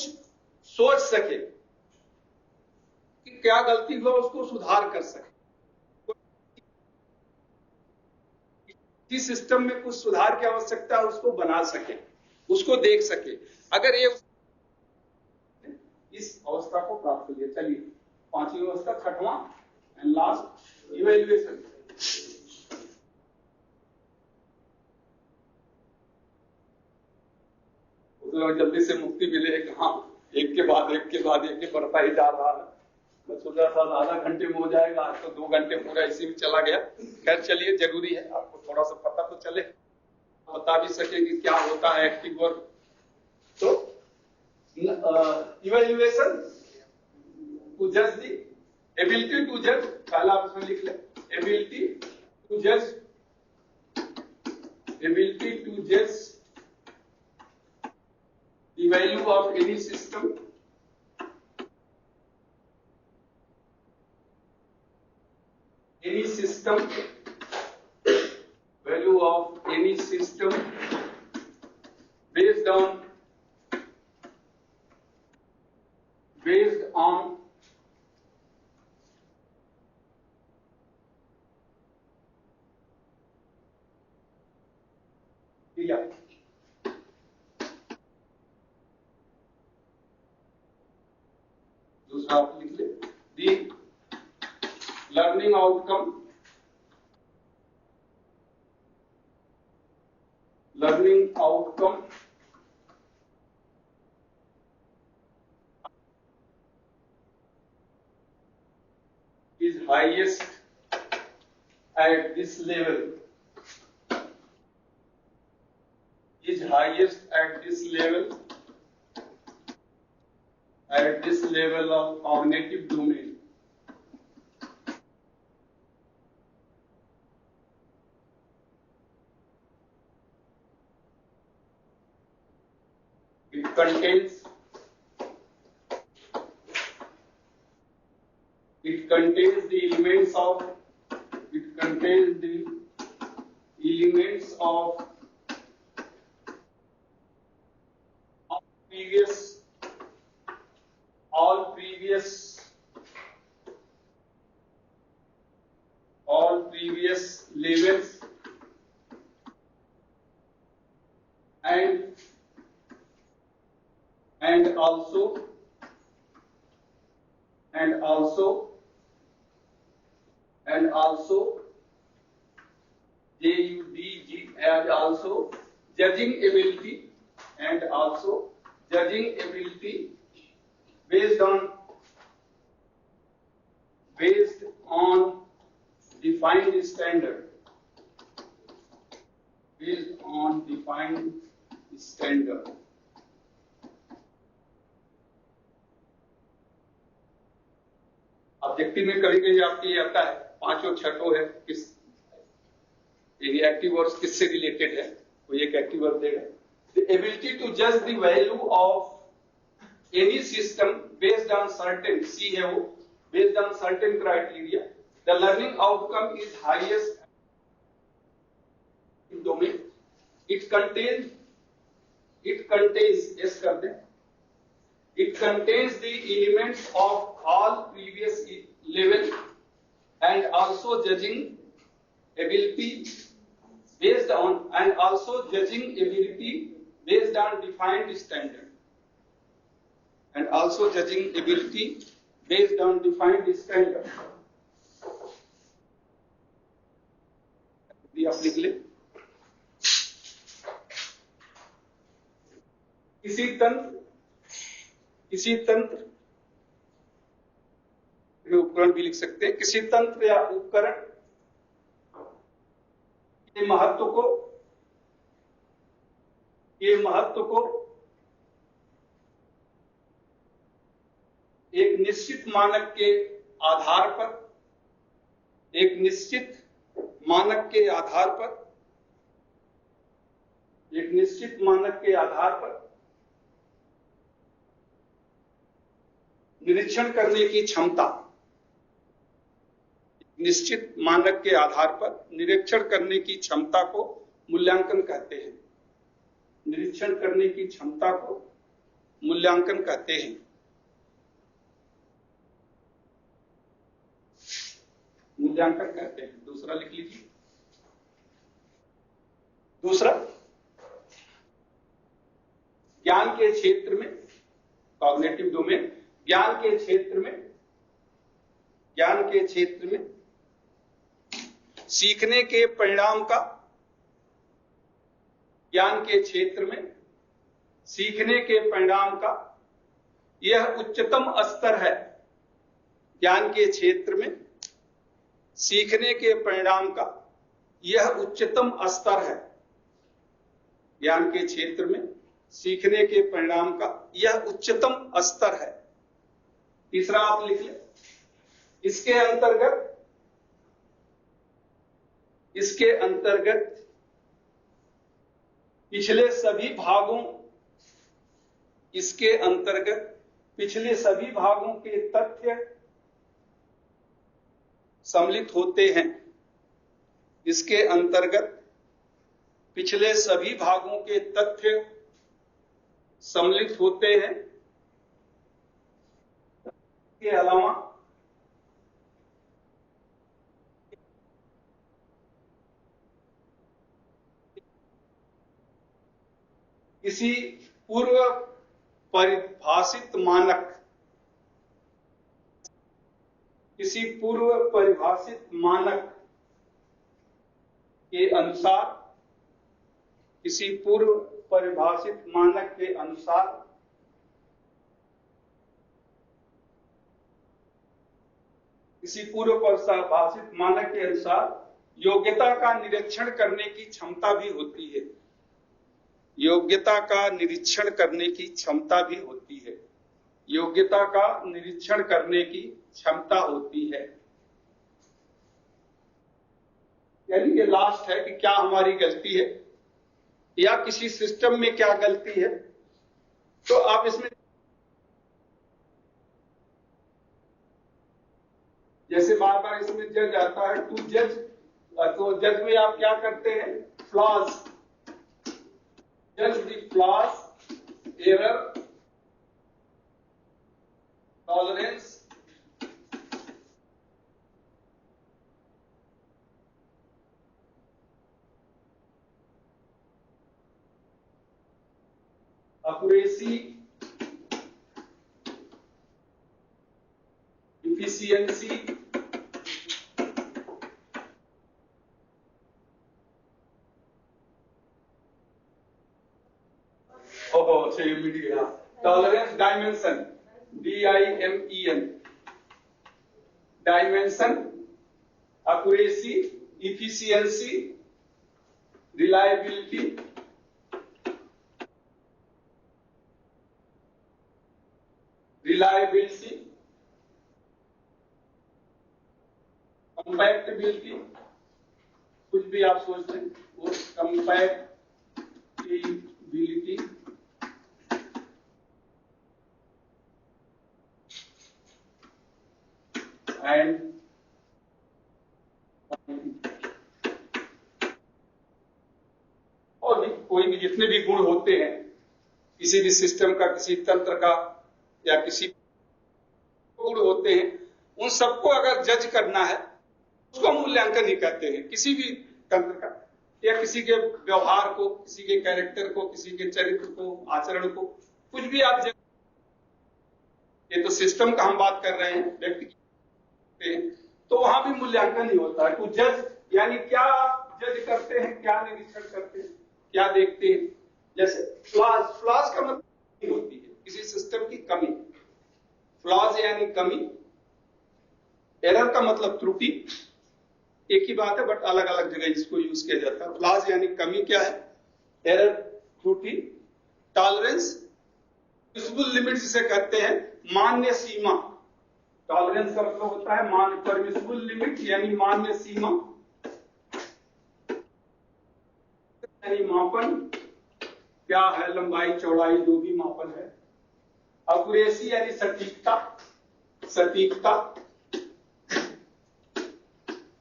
सोच सके कि क्या गलती हुआ, उसको सुधार कर सके। जिस सिस्टम में कुछ सुधार की आवश्यकता है उसको बना सके, उसको देख सके। अगर ये इस अवस्था को प्राप्त कर लिया, चलिए पांचवी अवस्था, छठवां एंड लास्ट, इवेल्युएशन। जल्दी से मुक्ति मिले, हाँ, एक के बाद एक बढ़ता ही जा रहा है। मैं सोचा था आधा घंटे में हो जाएगा, आज तो 2 घंटे पूरा इसी में चला गया। खैर चलिए, जरूरी है आपको थोड़ा सा पता तो चले, बता भी सकेंगे क्या होता है एक्टिव वर्क। तो इवेल्युएशन टू जज दी एबिलिटी टू जज, पहला आप इसमें लिख ले, एबिलिटी टू जज, एबिलिटी टू जज the value of any system, value of any system based on yeah. दूसरा आप लिख ले, दी learning outcome, is highest at this level, at this level of cognitive domain. It contains the elements of all previous levels and also judging ability based on defined standard, objective में कभी कभी आपके ये आता है, पांचों छठों है, किस एक्टिव वर्ड्स किससे रिलेटेड है, कोई एक एक्टिव वर्ड देगा। द एबिलिटी टू जज the value of any system based on certain, सी है वो, based on certain criteria. The learning outcome is highest in domain. It contains एस कर दें, it contains the elements of all previous level and also judging ability based on defined standard, ये आप लिख ले। किसी तंत्र उपकरण भी लिख सकते हैं, किसी तंत्र या उपकरण के महत्व को एक निश्चित मानक के आधार पर निरीक्षण करने की क्षमता, निश्चित मानक के आधार पर निरीक्षण करने की क्षमता को मूल्यांकन कहते हैं। निरीक्षण करने की क्षमता को मूल्यांकन कहते हैं। दूसरा लिख लीजिए, दूसरा, ज्ञान के क्षेत्र में, कॉग्निटिव डोमेन, ज्ञान के क्षेत्र में सीखने के परिणाम का, ज्ञान के क्षेत्र में सीखने के परिणाम का यह उच्चतम स्तर है। ज्ञान के क्षेत्र में सीखने के परिणाम का यह उच्चतम स्तर है। ज्ञान के क्षेत्र में सीखने के परिणाम का यह उच्चतम स्तर है। तीसरा आप लिख लें, इसके अंतर्गत पिछले सभी भागों के तथ्य सम्मिलित होते हैं। इसके अंतर्गत पिछले सभी भागों के तथ्य सम्मिलित होते हैं। के अलावा किसी पूर्व परिभाषित मानक के अनुसार योग्यता का निरीक्षण करने की क्षमता भी होती है। योग्यता का निरीक्षण करने की क्षमता होती है। यानी ये लास्ट है कि क्या हमारी गलती है या किसी सिस्टम में क्या गलती है। तो आप इसमें जैसे बार बार इसमें जज आता है, टू जज, तो जज में आप क्या करते हैं, फ्लॉज, जज the flaws, error, tolerance, accuracy, efficiency, tolerance, dimension, D-I-M-E-N, dimension, accuracy, efficiency, reliability, compactability, कुछ भी आप सोच लें वो compactability, and और भी कोई भी जितने भी गुण होते हैं किसी भी सिस्टम का, किसी तंत्र का या किसी गुण होते हैं, उन सबको अगर जज करना है उसको मूल्यांकन ही कहते हैं। किसी भी तंत्र का या किसी के व्यवहार को, किसी के कैरेक्टर को, किसी के चरित्र को, आचरण को, कुछ भी आप जज, ये तो सिस्टम का हम बात कर रहे हैं, व्यक्ति की, तो वहां भी मूल्यांकन ही होता है। तो जज यानी क्या आप जज करते हैं, क्या निरीक्षण करते हैं, क्या देखते हैं। जैसे फ्लॉज का मतलब होती है किसी सिस्टम की कमी, फ्लॉज यानी कमी, एरर का मतलब त्रुटि, एक ही बात है बट अलग अलग जगह इसको यूज किया जाता है। फ्लॉज यानी कमी क्या है, एरर त्रुटि। टॉलरेंस, परमिसिबल लिमिट जिसे कहते हैं, मान्य सीमा। टॉलरेंस का मतलब होता है मान्य, परमिसिबल लिमिट यानी मान्य सीमा, यानी मापन, क्या है, लंबाई चौड़ाई जो भी मापन है। एक्यूरेसी यानी सटीकता,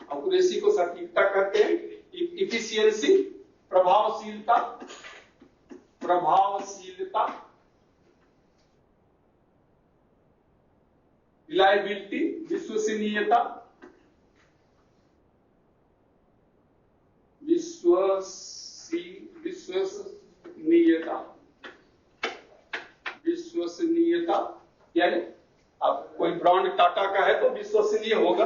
एक्यूरेसी को सटीकता कहते हैं। इफिशियंसी, प्रभावशीलता, रिलायबिलिटी, विश्वसनीयता, सी विश्वसनीयता। विश्वसनीयता यानी अब कोई ब्रांड टाटा का है तो विश्वसनीय होगा,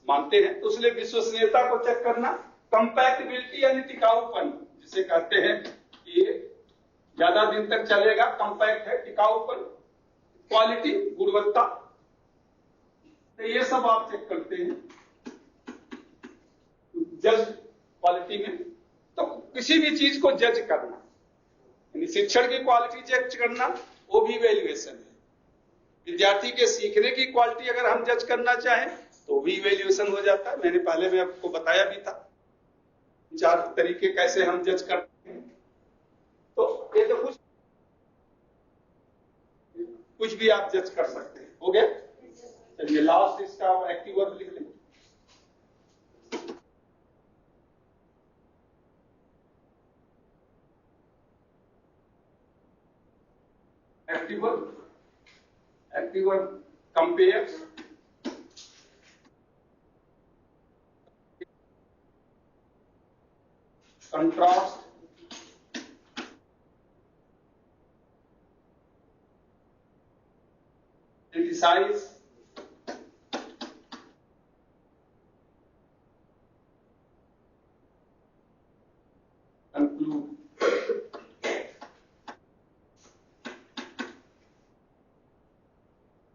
मानते हैं, तो इसलिए विश्वसनीयता को चेक करना। कंपैटिबिलिटी यानी टिकाऊपन, जिसे कहते हैं कि ये ज्यादा दिन तक चलेगा, कंपैक्ट है, टिकाऊपन। क्वालिटी गुणवत्ता, तो ये सब आप चेक करते हैं जज क्वालिटी में। तो किसी भी चीज को जज करना, यानी शिक्षण की क्वालिटी जज करना, वो भी इवैल्यूएशन है। विद्यार्थी के सीखने की क्वालिटी अगर हम जज करना चाहें तो भी इवैल्यूएशन हो जाता है। मैंने पहले में आपको बताया भी था 4 तरीके कैसे हम जज करते हैं। तो ये तो कुछ भी आप जज कर सकते हैं। हो गया? चलिए लास्ट इसका एक्टिव वर्ब लिख लें। Active verb compare, contrast, criticise, conclude.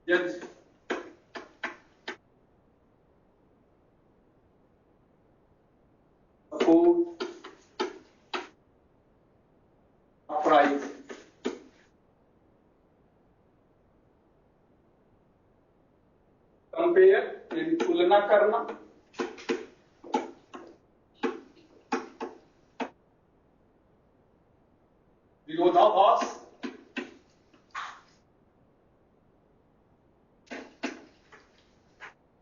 जज, सपोर्ट, अप्राइज। कंपेयर यानी तुलना करना, विरोधाभास,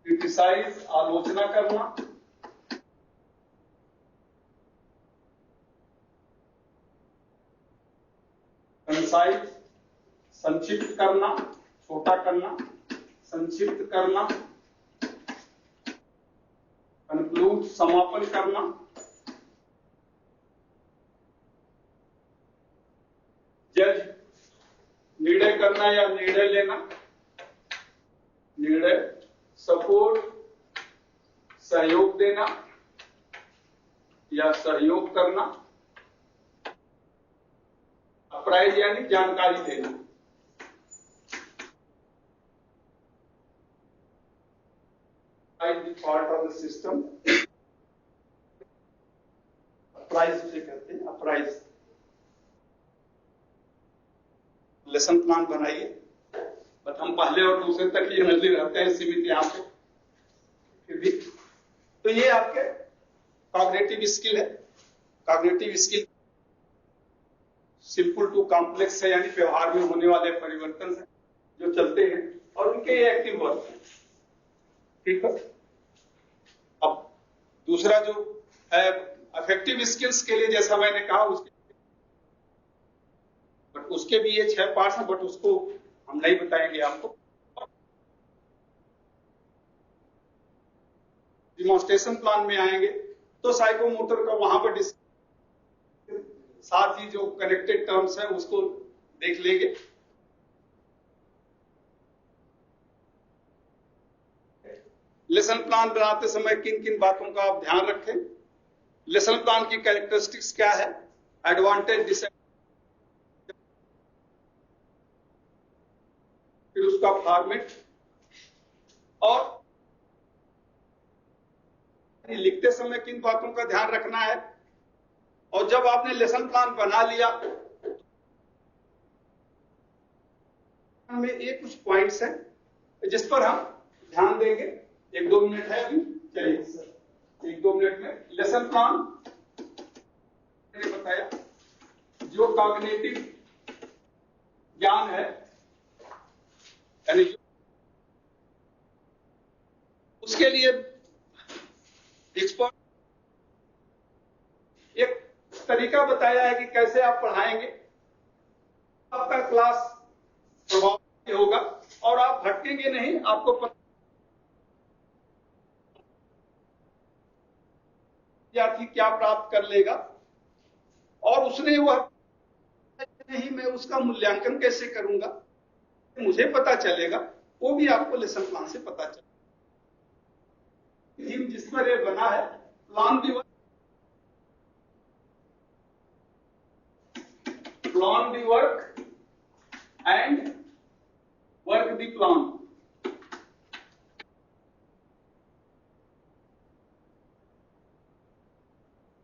क्रिटिसाइज आलोचना करना, कंसाइज संक्षिप्त करना, छोटा करना, संक्षिप्त करना, कंक्लूड समापन करना, जज निर्णय करना या निर्णय लेना, निर्णय, सपोर्ट सहयोग देना या सहयोग करना, अप्राइज यानी जानकारी देना। Part of the system, apprise से कहते हैं, अप्राइज। लेसन प्लान बनाइए, बट हम पहले और दूसरे तक ही एनर्जी रहते हैं सीमित यहाँ पे, फिर भी। तो ये आपके कॉग्निटिव स्किल है। Cognitive skill simple to complex है, यानी व्यवहार में होने वाले परिवर्तन है जो चलते हैं, और उनके ये एक्टिव वर्क है। ठीक है। अब दूसरा जो है अफेक्टिव स्किल्स के लिए, जैसा मैंने कहा, उसके भी ये 6 पार्ट्स हैं, बट उसको हम नहीं बताएंगे आपको। डिमॉन्स्ट्रेशन प्लान में आएंगे तो साइकोमोटर का वहां पर साथ ही जो कनेक्टेड टर्म्स है उसको देख लेंगे। लेसन प्लान बनाते समय किन किन बातों का आप ध्यान रखें, लेसन प्लान की कैरेक्टरिस्टिक्स क्या है, एडवांटेज, डिसएडवांटेज, फिर उसका फॉर्मेट, और लिखते समय किन बातों का ध्यान रखना है। और जब आपने लेसन प्लान बना लिया, में ये कुछ पॉइंट्स हैं जिस पर हम ध्यान देंगे। 1-2 मिनट है अभी, चलिए सर 1-2 मिनट में लेसन प्लान मैंने बताया। जो कॉग्निटिव ज्ञान है, यानी उसके लिए एक्सपर्ट एक तरीका बताया है कि कैसे आप पढ़ाएंगे, आपका क्लास प्रभावी होगा और आप भटकेंगे नहीं। आपको विद्यार्थी क्या प्राप्त कर लेगा, और उसने वह नहीं, मैं उसका मूल्यांकन कैसे करूंगा, मुझे पता चलेगा, वो भी आपको लेसन प्लान से पता चलेगा। थीम जिस पर ये बना है, plan the work, plan the work and work the plan.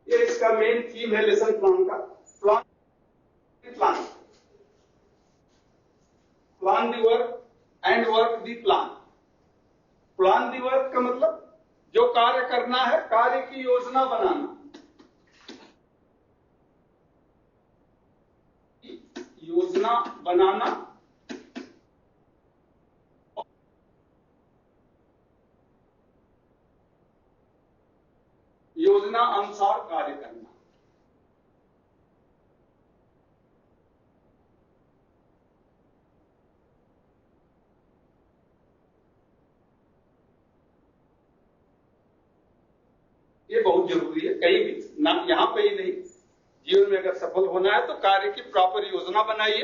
ये इसका मेन थीम है लेसन प्लान का। Plan plan plan the work and work the plan. Plan the work का मतलब जो कार्य करना है, कार्य की योजना बनाना, योजना बनाना, योजना अनुसार कार्य करना। ये बहुत जरूरी है, कहीं भी ना, यहां पे ही नहीं, जीवन में अगर सफल होना है तो कार्य की प्रॉपर योजना बनाइए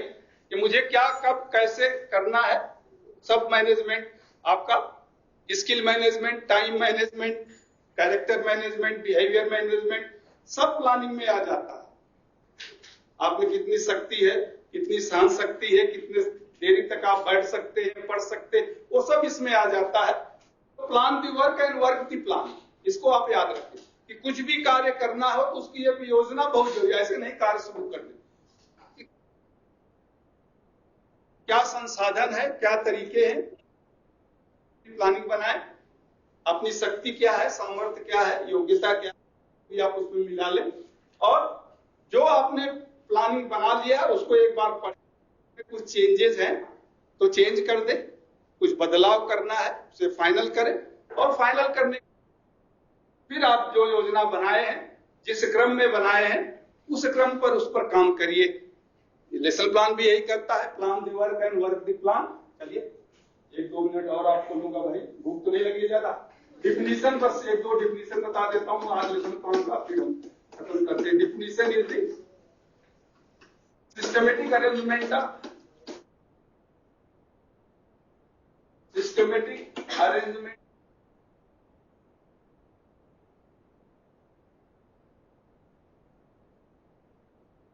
कि मुझे क्या कब कैसे करना है। सब मैनेजमेंट आपका, skill management, time management, character management, behaviour management, सब प्लानिंग में आ जाता है। आप में कितनी शक्ति है, कितनी सहन शक्ति है, कितने देरी तक आप बैठ सकते हैं, पढ़ सकते हैं, वो सब इसमें आ जाता है। तो plan the work and work the plan, इसको आप याद रखें कि कुछ भी कार्य करना हो तो उसकी एक योजना बहुत जरूरी है। ऐसे नहीं कार्य शुरू कर दे। क्या संसाधन है, क्या तरीके हैं, प्लानिंग बनाए, अपनी शक्ति क्या है, सामर्थ्य क्या है, योग्यता क्या है, आप उसमें मिला लें, और जो आपने प्लानिंग बना लिया उसको एक बार पढ़, कुछ चेंजेस हैं तो चेंज कर दे, कुछ बदलाव करना है उसे फाइनल करें, और फाइनल करने फिर आप जो योजना बनाए हैं, जिस क्रम में बनाए हैं, उस क्रम पर उस पर काम करिए। लेसन प्लान भी यही करता है, plan the work and work the plan. चलिए 1-2 मिनट और आपको लूंगा भाई, भूख तो नहीं लगी ज्यादा। डिफिनीशन बस 1-2 डिफिनीशन बता देता हूं आज लेसन प्लान का, फिर हम खत्म करते हैं। Definition is the systematic arrangement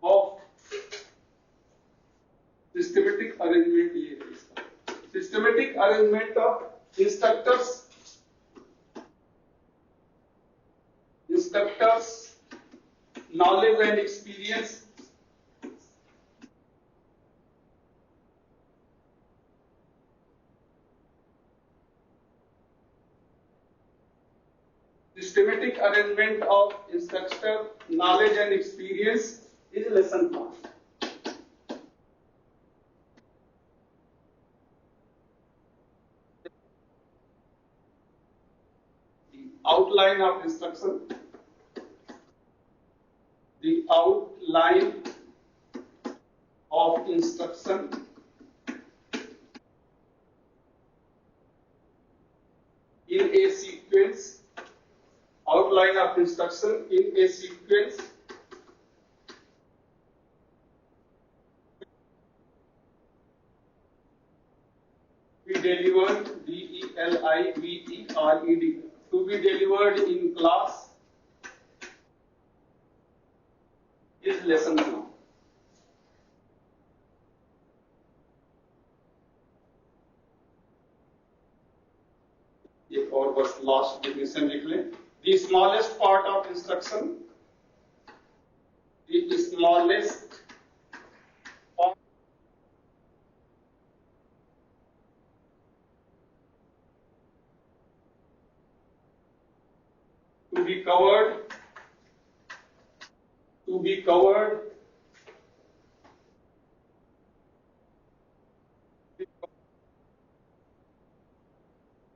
of systematic arrangement, ये है इसका, systematic arrangement of instructors knowledge and experience, systematic arrangement of instructor knowledge and experience is lesson plan. Outline of instruction, the outline of instruction in a sequence, outline of instruction in a sequence be delivered, DELIVERED, to be delivered in class is lesson plan. एक और बस last definition लिख लें। The smallest part of instruction, the smallest part to be covered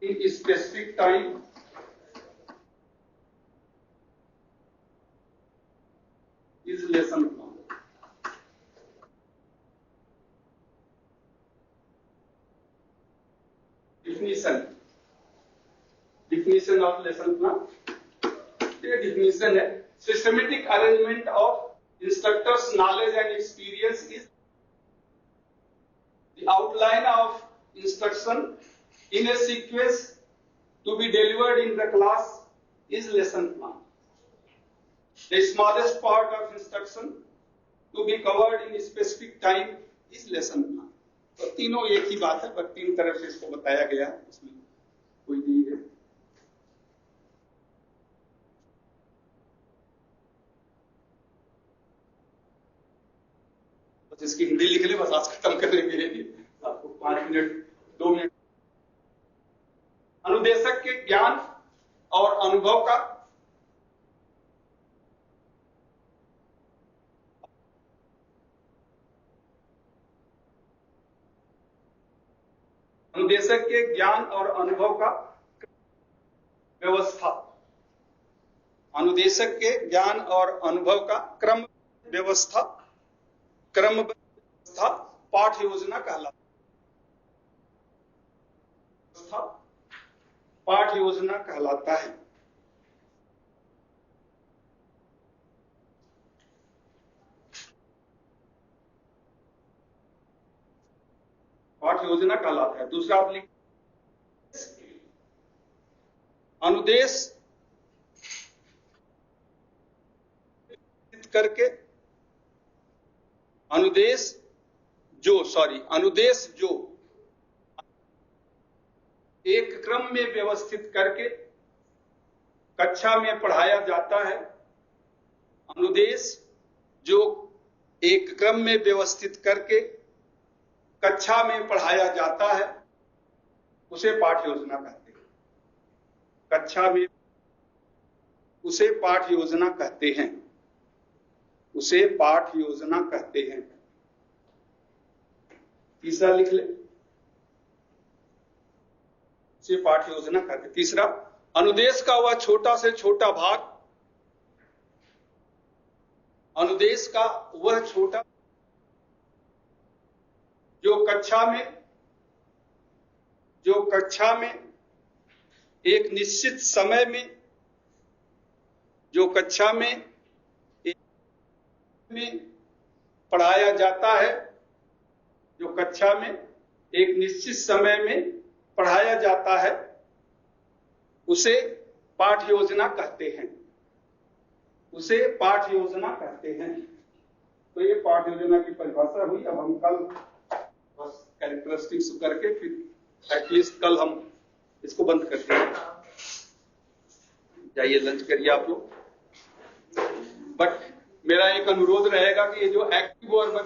in a specific time is lesson plan. Definition of lesson plan, ये definition है, systematic arrangement of instructor's knowledge and experience is the outline of instruction in a sequence to be delivered in the class is lesson plan. The smallest part of instruction to be covered in a specific time is lesson plan. तो तीनों एक ही बात है, पर तीन तरफ से इसको बताया गया है, इसमें कोई नहीं है। बस इसकी हिंदी लिख ले, बस आज खत्म करने मेरे लिए आपको 5 मिनट 2 मिनट। अनुदेशक के ज्ञान और अनुभव का अनुदेशक के ज्ञान और अनुभव का व्यवस्था, अनुदेशक के ज्ञान और अनुभव का क्रम व्यवस्था पाठ योजना कहलाता है। पाठ योजना कहलाता है। पाठ योजना कहलाता है। दूसरा आप लिख, अनुदेश करके अनुदेश जो एक क्रम में व्यवस्थित करके कक्षा में पढ़ाया जाता है। अनुदेश जो एक क्रम में व्यवस्थित करके कक्षा में पढ़ाया जाता है उसे पाठ योजना कहते हैं। कक्षा में उसे पाठ योजना कहते हैं। उसे पाठ योजना कहते हैं। तीसरा लिख ले, उसे पाठ योजना कहते हैं। तीसरा, अनुदेश का वह छोटा से छोटा भाग, अनुदेश का वह छोटा जो कक्षा में एक निश्चित समय में, जो कक्षा में पढ़ाया जाता है, जो कक्षा में एक निश्चित समय में पढ़ाया जाता है उसे पाठ योजना कहते हैं। उसे पाठ योजना कहते हैं। तो ये पाठ योजना की परिभाषा हुई। अब हम कल बस कैरेक्टरिस्टिक्स करके फिर एटलीस्ट कल हम इसको बंद करते हैं। जाइए लंच करिए आप लोग। बट मेरा एक अनुरोध रहेगा कि ये जो एक्टिव वर्ब मैं